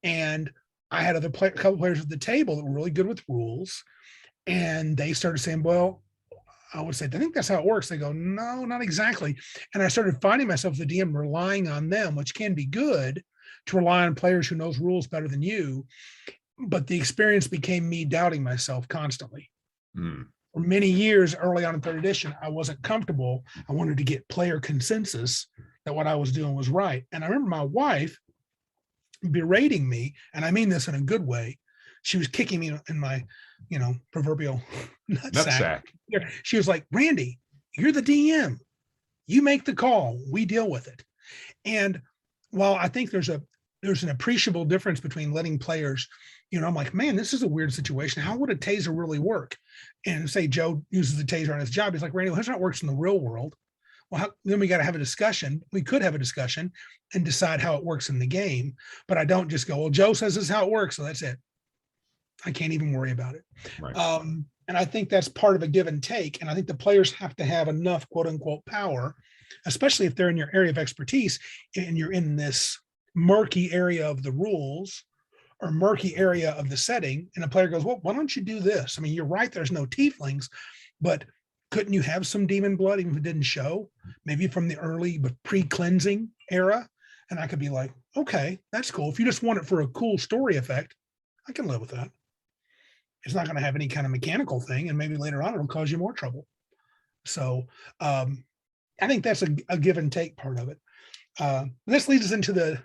And I had couple players at the table that were really good with rules, and they started saying, well, I would say, I think that's how it works. They go, no, not exactly. And I started finding myself, the DM, relying on them, which can be good, to rely on players who knows rules better than you. But the experience became me doubting myself constantly. For many years early on in third edition, I wasn't comfortable. I wanted to get player consensus that what I was doing was right. And I remember my wife berating me, and I mean this in a good way. She was kicking me in my, proverbial nutsack. She was like, Randy, you're the DM. You make the call. We deal with it. And while I think there's an appreciable difference between letting players, I'm like, man, this is a weird situation. How would a taser really work? And say Joe uses the taser on his job. He's like, Randy, well, here's how it works in the real world. Well, then we got to have a discussion. We could have a discussion and decide how it works in the game. But I don't just go, well, Joe says this is how it works, so that's it. I can't even worry about it. Right. And I think that's part of a give and take. And I think the players have to have enough quote unquote power, especially if they're in your area of expertise and you're in this murky area of the rules or murky area of the setting. And a player goes, well, why don't you do this? I mean, you're right. There's no tieflings, but couldn't you have some demon blood, even if it didn't show, maybe from the early but pre-cleansing era? And I could be like, okay, that's cool. If you just want it for a cool story effect, I can live with that. It's not going to have any kind of mechanical thing, and maybe later on it'll cause you more trouble. So I think that's a give and take part of it. This leads us into the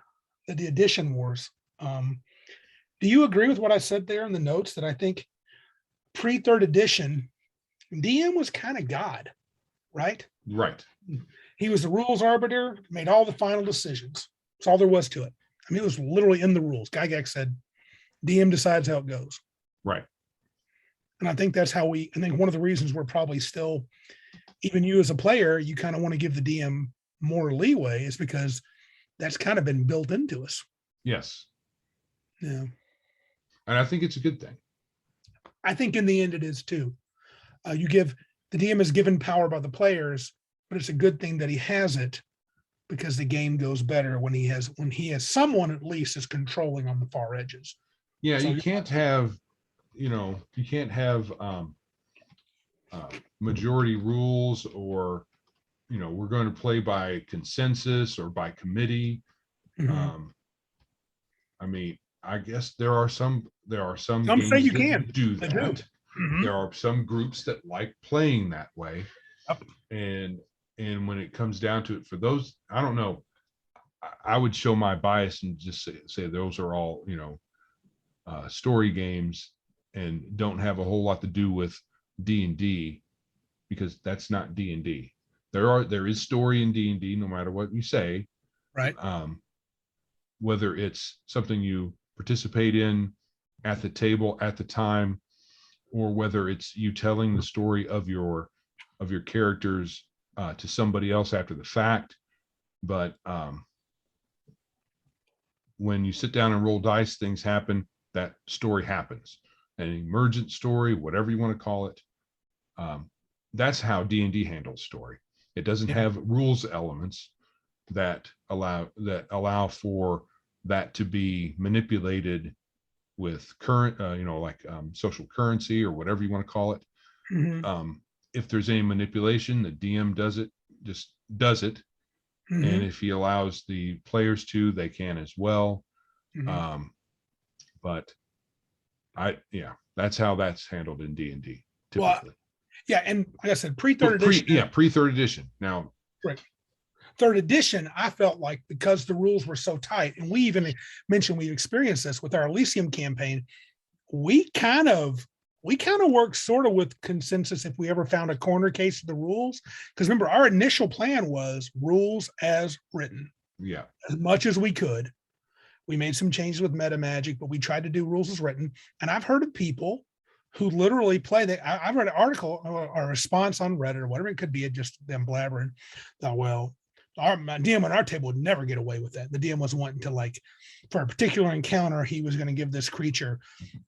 edition wars. Do you agree with what I said there in the notes, that I think pre-third edition, DM was kind of God, right? Right. He was the rules arbiter, made all the final decisions. That's all there was to it. I mean, it was literally in the rules. Gygax said, DM decides how it goes. Right. And I think that's how I think one of the reasons we're probably still, even you as a player, you kind of want to give the DM more leeway, is because that's kind of been built into us. Yes. Yeah. And I think it's a good thing. I think in the end it is too. The DM is given power by the players, but it's a good thing that he has it, because the game goes better when he has someone at least is controlling on the far edges. Yeah, so you can't have majority rules, or we're going to play by consensus or by committee. Mm-hmm. I mean, I guess there are some Some games say you that can do that. Mm-hmm. There are some groups that like playing that way. Yep. And when it comes down to it, for those, I don't know, I would show my bias and just say those are all story games and don't have a whole lot to do with D&D. because that's not D&D. There is story in D&D, no matter what you say. Right. Whether it's something you participate in at the table at the time, or whether it's you telling the story of your characters to somebody else after the fact. But when you sit down and roll dice, things happen. That story happens. An emergent story, whatever you want to call it. That's how D&D handles story. It doesn't have rules elements that allow for that to be manipulated with current, like social currency or whatever you want to call it. Mm-hmm. If there's any manipulation, the DM does it. Mm-hmm. And if he allows the players to, they can as well. Mm-hmm. But that's how that's handled in D&D typically. Well, yeah, and like I said, pre-third edition. Pre-third edition. Now, right. Third edition, I felt like because the rules were so tight, and we even mentioned we experienced this with our Elysium campaign, we kind of worked sort of with consensus if we ever found a corner case of the rules. Because remember, our initial plan was rules as written. Yeah. As much as we could. We made some changes with meta magic, but we tried to do rules as written. And I've heard of people who literally play that. I've read an article or a response on Reddit or whatever it could be, just them blabbering. Well, my DM on our table would never get away with that. The DM was wanting to, like, for a particular encounter, he was going to give this creature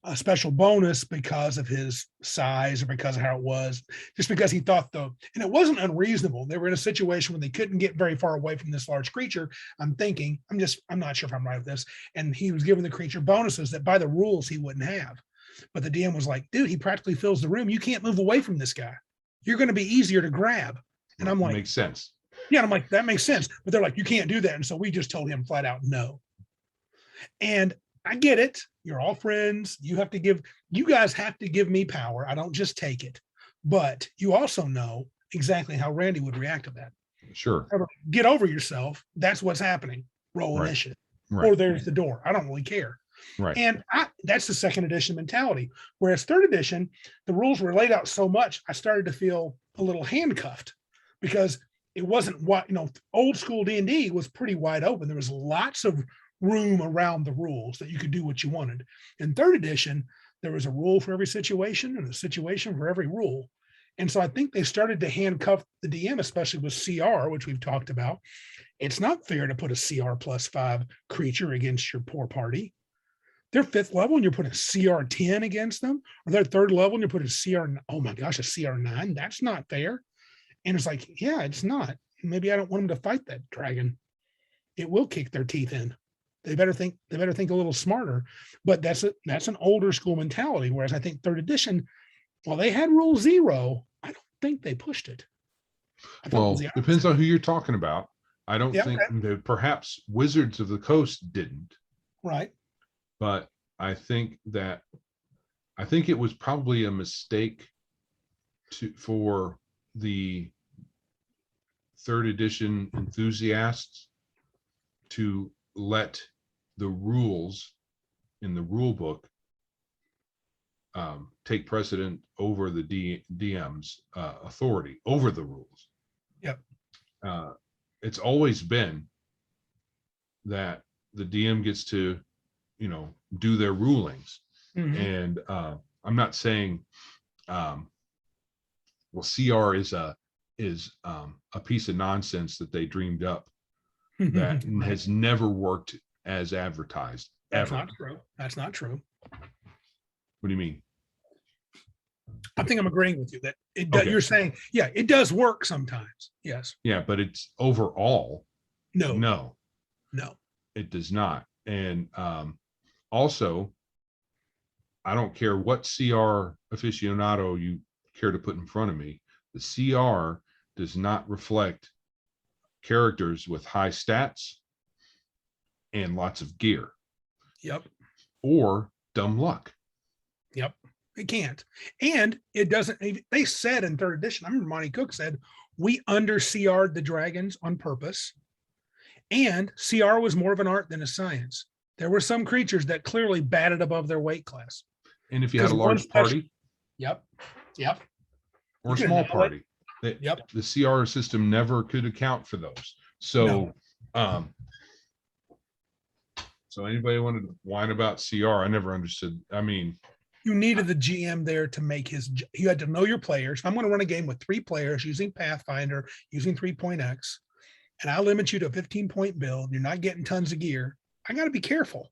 a special bonus because of his size or because of how it was, just because he thought and it wasn't unreasonable. They were in a situation when they couldn't get very far away from this large creature. I'm not sure if I'm right with this. And he was giving the creature bonuses that by the rules he wouldn't have. But the DM was like, dude, he practically fills the room. You can't move away from this guy. You're going to be easier to grab. And I'm like, makes sense. Yeah, and I'm like, that makes sense. But they're like, you can't do that. And so we just told him flat out no. And I get it. You're all friends. You guys have to give me power. I don't just take it. But you also know exactly how Randy would react to that. Sure. Get over yourself. That's what's happening. Roll initiative. Right. Or there's the door. I don't really care. Right. And that's the second edition mentality. Whereas third edition, the rules were laid out so much, I started to feel a little handcuffed because it wasn't old school D&D was pretty wide open. There was lots of room around the rules that you could do what you wanted. In third edition, there was a rule for every situation and a situation for every rule. And so I think they started to handcuff the DM, especially with CR, which we've talked about. It's not fair to put a CR +5 creature against your poor party. They're 5th level and you're putting a CR 10 against them, or they're 3rd level and you're putting a CR 9. That's not fair. And it's like, yeah, it's not. Maybe I don't want them to fight that dragon. It will kick their teeth in. They better think a little smarter. But that's an older school mentality. Whereas I think third edition, while they had rule 0, I don't think they pushed it. Well, depends on who you're talking about. I don't think that perhaps Wizards of the Coast didn't. Right. But I think it was probably a mistake for the third edition enthusiasts to let the rules in the rule book take precedent over the DM's authority over the rules. Yep. It's always been that the DM gets to, do their rulings. Mm-hmm. And I'm not saying, CR is a piece of nonsense that they dreamed up that has never worked as advertised. That's not true. That's not true. What do you mean? I think I'm agreeing with you that you're saying, yeah, it does work sometimes. Yes. Yeah, but it's overall. No, it does not. And also, I don't care what CR aficionado you care to put in front of me. The CR does not reflect characters with high stats and lots of gear. Yep. Or dumb luck. Yep. It can't. And it doesn't. They said in third edition, I remember Monty Cook said, we under CR'd the dragons on purpose. And CR was more of an art than a science. There were some creatures that clearly batted above their weight class. And if you had a large party. Yep. Or a small party. Yep. The CR system never could account for those. No. So, so anybody wanted to whine about CR? I never understood. I mean, You needed the GM there to make you had to know your players. I'm going to run a game with 3 players using Pathfinder, using 3.x, and I limit you to a 15-point build. You're not getting tons of gear. I got to be careful.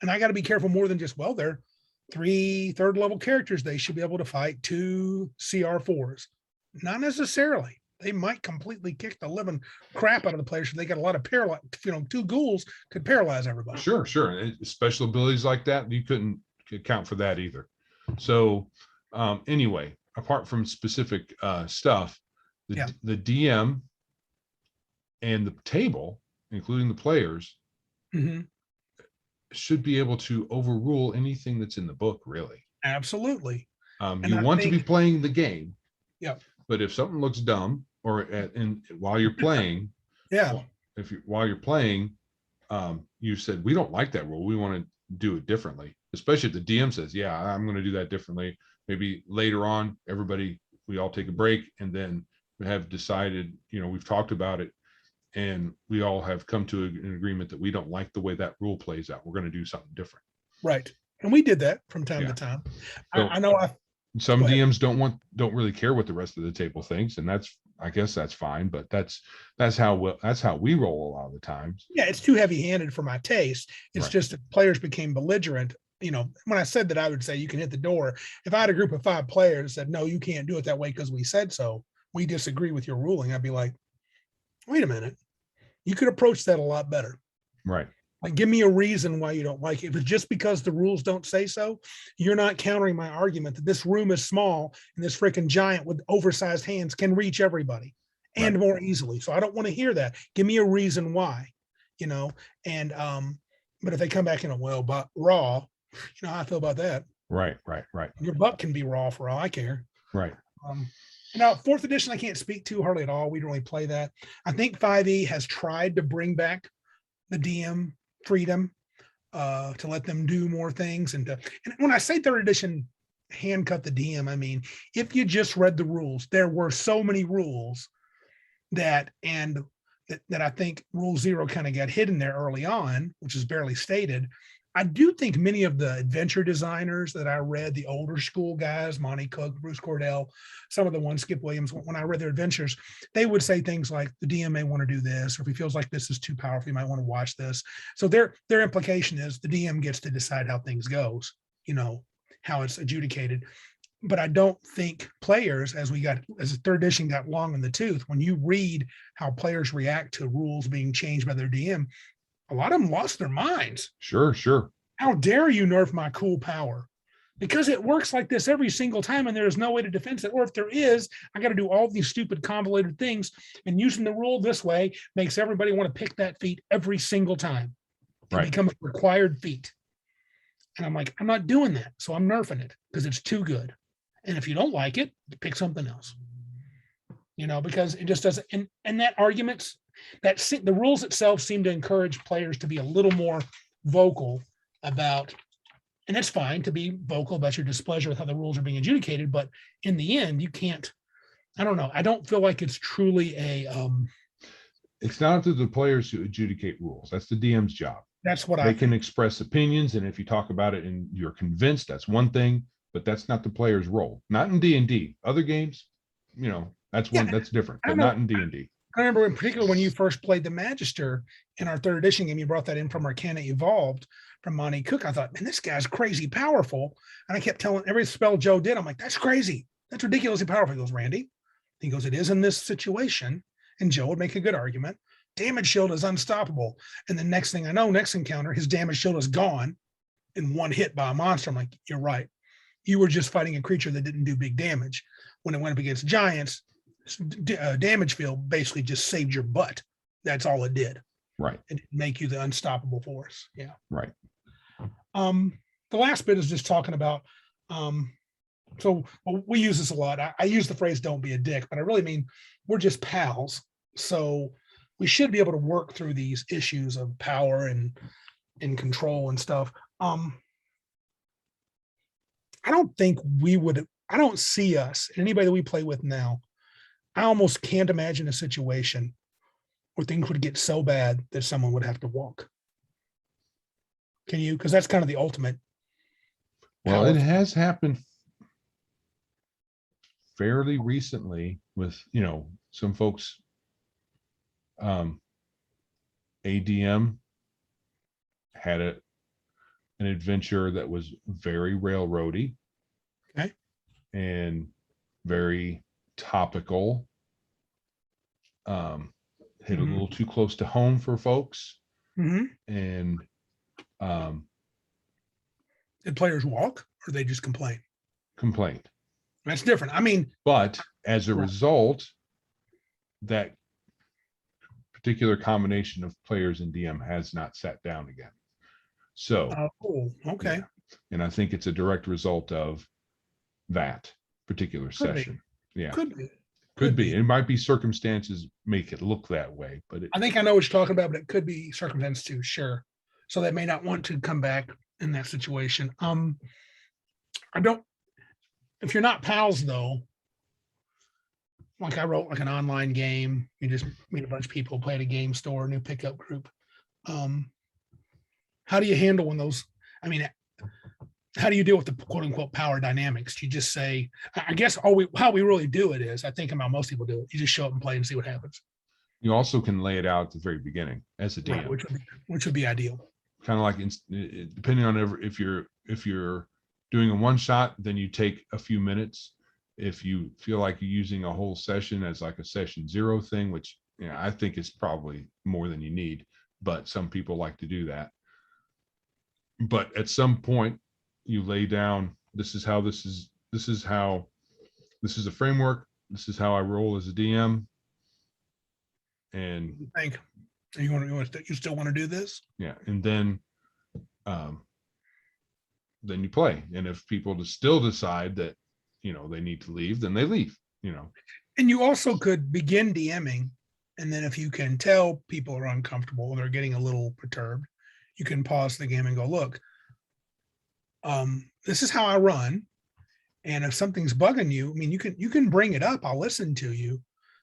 And I got to be careful more than just, well, they're 3 third level characters. They should be able to fight 2 CR4s. Not necessarily. They might completely kick the living crap out of the players. They got a lot of paralyze, 2 ghouls could paralyze everybody. sure, sure. Special abilities like that, you couldn't account for that either. So, anyway, apart from specific stuff, the DM and the table, including the players, should be able to overrule anything that's in the book, really. Absolutely. You want to be playing the game. Yep. But if something looks dumb, or while you're playing, while you're playing, you said we don't like that rule, we want to do it differently. Especially if the DM says, "Yeah, I'm going to do that differently." Maybe later on, we all take a break, and then we have decided, we've talked about it, and we all have come to an agreement that we don't like the way that rule plays out. We're going to do something different. Right. And we did that from time to time. So, I know some DMs don't really care what the rest of the table thinks, and I guess that's fine, but that's how we roll a lot of the times. Yeah, it's too heavy-handed for my taste. It's just that players became belligerent. When I said that, I would say you can hit the door. If I had a group of 5 players that said, no, you can't do it that way because we said so, we disagree with your ruling, I'd be like, wait a minute, you could approach that a lot better. Right. Like, give me a reason why you don't like it. If it's just because the rules don't say so, you're not countering my argument that this room is small and this freaking giant with oversized hands can reach everybody and more easily. So I don't want to hear that. Give me a reason why, and, but if they come back in but raw, how I feel about that. Right. Your butt can be raw for all I care. Right. Now, 4th edition, I can't speak to hardly at all. We don't really play that. I think 5e has tried to bring back the DM freedom to let them do more things. And when I say 3rd edition handcut the DM, I mean, if you just read the rules, there were so many rules that I think Rule 0 kind of got hidden there early on, which is barely stated. I do think many of the adventure designers that I read, the older school guys, Monty Cook, Bruce Cordell, some of the ones, Skip Williams, when I read their adventures, they would say things like the DM may want to do this, or if he feels like this is too powerful, you might want to watch this. So their implication is the DM gets to decide how things goes, how it's adjudicated. But I don't think players, as the 3rd edition got long in the tooth, when you read how players react to rules being changed by their DM, a lot of them lost their minds. Sure. How dare you nerf my cool power? Because it works like this every single time and there is no way to defend it. Or if there is, I got to do all these stupid convoluted things, and using the rule this way makes everybody want to pick that feat every single time. It becomes a required feat. And I'm like, I'm not doing that. So I'm nerfing it because it's too good. And if you don't like it, pick something else. Because it just doesn't. And that arguments, the rules itself seem to encourage players to be a little more vocal about, and it's fine to be vocal about your displeasure with how the rules are being adjudicated, but in the end, you can't, I don't know. I don't feel like it's truly it's not up to the players to adjudicate rules. That's the DM's job. That's what they can express opinions. And if you talk about it and you're convinced, that's one thing, but that's not the player's role. Not in D&D. Other games, that's different, but not in D&D. I remember in particular when you first played the Magister in our 3rd edition game, you brought that in from Arcana Evolved from Monty Cook. I thought, man, this guy's crazy powerful. And I kept telling every spell Joe did, I'm like, that's crazy. That's ridiculously powerful. He goes, Randy. He goes, it is in this situation. And Joe would make a good argument. Damage shield is unstoppable. And the next thing I know, next encounter, his damage shield is gone in one hit by a monster. I'm like, you're right. You were just fighting a creature that didn't do big damage. When it went up against giants, damage field basically just saved your butt. That's all it did. Right. It didn't make you the unstoppable force. Yeah. Right. The last bit is just talking about, so we use this a lot. I use the phrase don't be a dick, but I really mean we're just pals. So we should be able to work through these issues of power and control and stuff. I don't think I don't see us, anybody that we play with now, I almost can't imagine a situation where things would get so bad that someone would have to walk. Can you? Because that's kind of the ultimate Well, it power. has happened fairly recently with, some folks. ADM had an adventure that was very railroady. Okay. And very topical. Hit a Mm-hmm. little too close to home for folks. Mm-hmm. And Did players walk or they just complain? complained. That's different. I mean, But as a yeah. result, that particular combination of players and DM has not sat down again. So, Oh, okay. yeah. And I think it's a direct result of that particular Could be. session. Yeah. Could be. Could be. It might be circumstances make it look that way, but I think I know what you're talking about, but it could be circumstance too. Sure. So they may not want to come back in that situation. I don't. If you're not pals though, like I wrote like an online game, you just meet a bunch of people, play at a game store, new pickup group. How do you handle when those? I mean, how do you deal with the quote unquote power dynamics? Do you just say, I guess how we really do it is, I think how most people do it. You just show up and play and see what happens. you also can lay it out at the very beginning as a DM. Right, which would be ideal. Kind of like depending on if you're doing a one shot, then you take a few minutes. If you feel like you're using a whole session as like a session 0 thing, which I think is probably more than you need, but some people like to do that. But at some point, you lay down. This is a framework. This is how I roll as a DM. And Think you still want to do this? yeah, and then you play. And if people still decide that they need to leave, then they leave. And you also could begin DMing, and then if you can tell people are uncomfortable and they're getting a little perturbed, you can pause the game and go, look, this is how I run. And if something's bugging you, I mean, you can bring it up. I'll listen to you,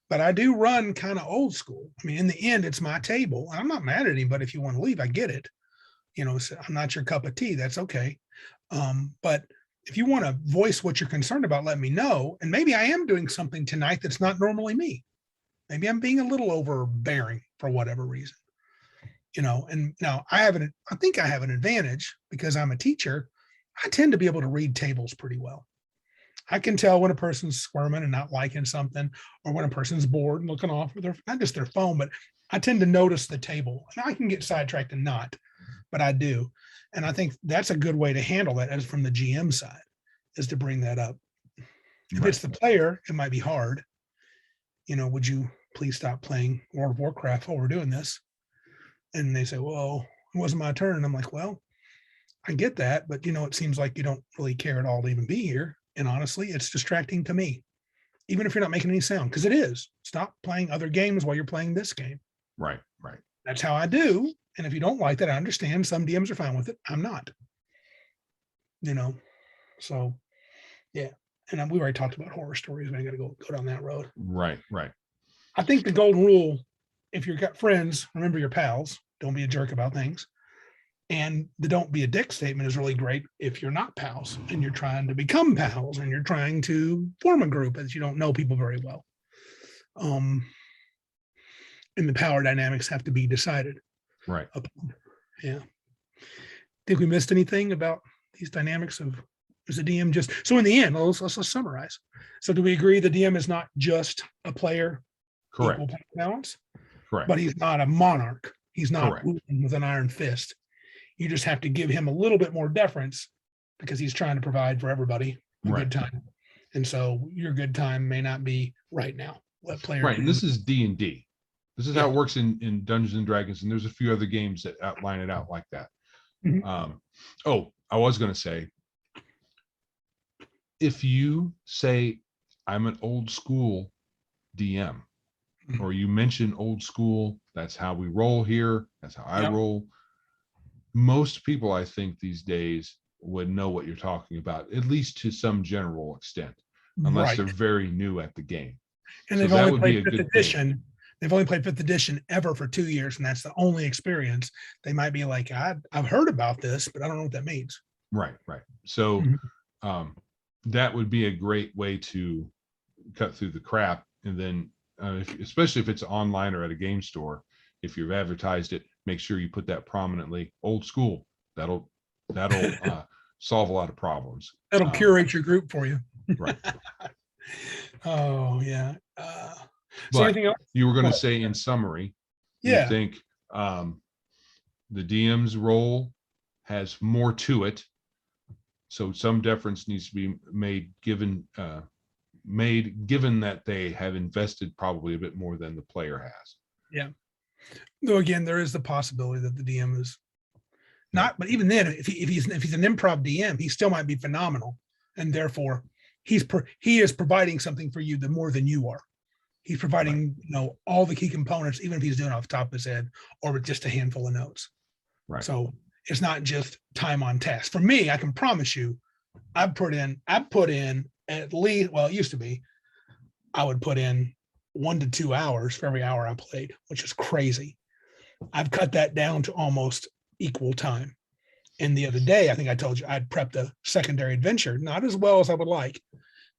but I do run kind of old school. I mean, in the end, it's my table. I'm not mad at anybody. If you want to leave, I get it. So I'm not your cup of tea. That's okay. But if you want to voice what you're concerned about, let me know. And maybe I am doing something tonight that's not normally me. Maybe I'm being a little overbearing for whatever reason. And now I think I have an advantage because I'm a teacher. I tend to be able to read tables pretty well. I can tell when a person's squirming and not liking something, or when a person's bored and looking off with not just their phone, but I tend to notice the table. And I can get sidetracked and not, but I do. And I think that's a good way to handle that as from the GM side, is to bring that up. If it's the player, it might be hard. Would you please stop playing World of Warcraft while we're doing this? And they say, well, it wasn't my turn. And I'm like, well, I get that, but it seems like you don't really care at all to even be here. And honestly, it's distracting to me, even if you're not making any sound, because it is. Stop playing other games while you're playing this game. Right. That's how I do. And if you don't like that, I understand. Some DMs are fine with it. I'm not. So yeah. And we already talked about horror stories. I got to go down that road. Right. I think the golden rule, if you've got friends, remember your pals. Don't be a jerk about things. And the don't be a dick statement is really great if you're not pals and you're trying to become pals and you're trying to form a group as you don't know people very well. And the power dynamics have to be decided. Right. Yeah. Think we missed anything about these dynamics of is the DM just so in the end, let's summarize. So do we agree the DM is not just a player? Correct. Equal balance? Correct. But he's not a monarch. He's not ruling with an iron fist. You just have to give him a little bit more deference because he's trying to provide for everybody a good time. And so your good time may not be right now. Let players right. And this is D&D. This is how it works in Dungeons and Dragons. And there's a few other games that outline it out like that. Mm-hmm. I was going to say, if you say I'm an old school DM, or you mention old school, that's how we roll here. That's how I roll. Most people, I think, these days would know what you're talking about, at least to some general extent, unless they're very new at the game. And So they've that only would be played a fifth good thing. edition. They've only played fifth edition ever for 2 years, and that's the only experience. They might be like, I've heard about this, but I don't know what that means. Right, right. So Mhm. that would be a great way to cut through the crap. And then, especially if it's online or at a game store, if you've advertised it, make sure you put that prominently. Old school. That'll solve a lot of problems. That'll curate your group for you. Right. Oh yeah. So But anything else? you were going to What? say, in summary, you Yeah, think the DM's role has more to it. So some deference needs to be made, given that they have invested probably a bit more than the player has. yeah. Though again, there is the possibility that the DM is Yeah. not. But even then, if he's an improv DM, he still might be phenomenal, and therefore he is providing something for you the more than you are. He's providing all the key components, even if he's doing it off the top of his head or with just a handful of notes. Right. So it's not just time on task. For me, I can promise you, I've put in at least, well, it used to be, I would put in 1 to 2 hours for every hour I played, which is crazy. I've cut that down to almost equal time. And the other day, I think I told you I'd prepped a secondary adventure, not as well as I would like,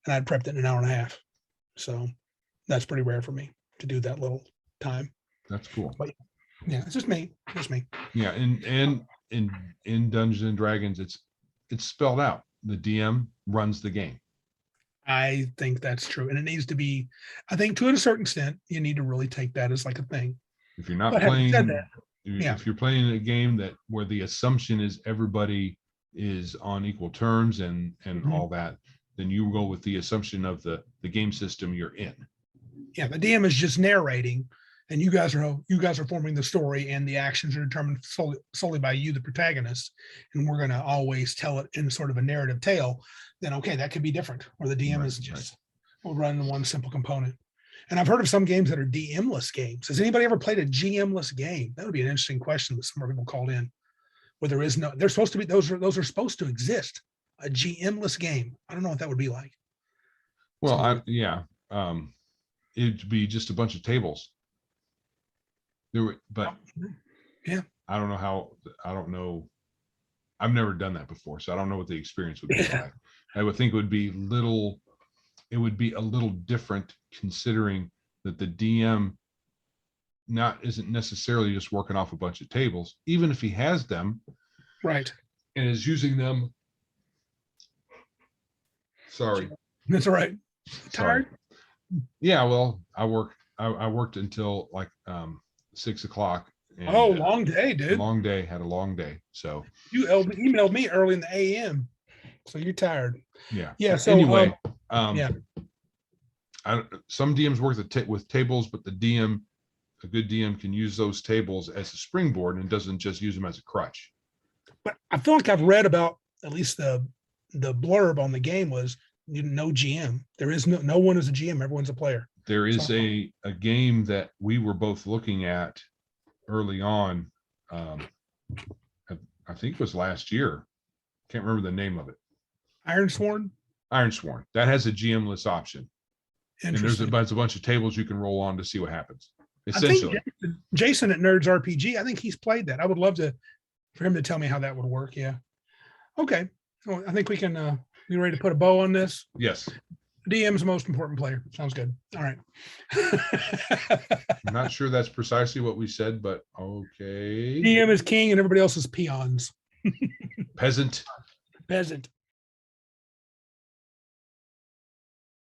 and I'd prepped it in an hour and a half. So that's pretty rare for me to do that little time. That's cool. But yeah, it's just me. Yeah, and in Dungeons and Dragons, it's spelled out. The DM runs the game. I think that's true. And it needs to be, I think to a certain extent, you need to really take that as like a thing. If you're not But having playing, said that, yeah. if you're playing a game where the assumption is everybody is on equal terms and Mhm. all that, then you go with the assumption of the game system you're in. Yeah, the DM is just narrating, and you guys are forming the story, and the actions are determined solely by you, the protagonist, and we're going to always tell it in sort of a narrative tale. Then okay, that could be different, where the DM is just will run one simple component. And I've heard of some games that are DM-less games. Has anybody ever played a GM-less game? That would be an interesting question that some more people called in. Where there is no, they're supposed to be, those are supposed to exist. A GM-less game. I don't know what that would be like. Well, it'd be just a bunch of tables. But yeah, I don't know. I've never done that before, so I don't know what the experience would be like. I would think it would be a little different, considering that the DM isn't necessarily just working off a bunch of tables, even if he has them, right, and is using them. Sorry, that's all right. Sorry. Tired? Yeah, well, I worked until like 6 o'clock. And, long day, dude. Had a long day. So you emailed me early in the AM, so you're tired. Yeah. Yeah. So anyway, yeah. Some DMs work with tables, but a good DM can use those tables as a springboard and doesn't just use them as a crutch. But I feel like I've read about, at least the blurb on the game was no GM. There is no one is a GM. Everyone's a player. There is a game that we were both looking at early on. I think it was last year. Can't remember the name of it. Ironsworn. That has a GM-less option. And there's a bunch of tables you can roll on to see what happens. Essentially, I think Jason at Nerds RPG, I think he's played that. I would love for him to tell me how that would work. Yeah. Okay. So I think we can be ready to put a bow on this. Yes. DM's the most important player. Sounds good. All right. I'm not sure that's precisely what we said, but okay. DM is king and everybody else is peons. Peasant.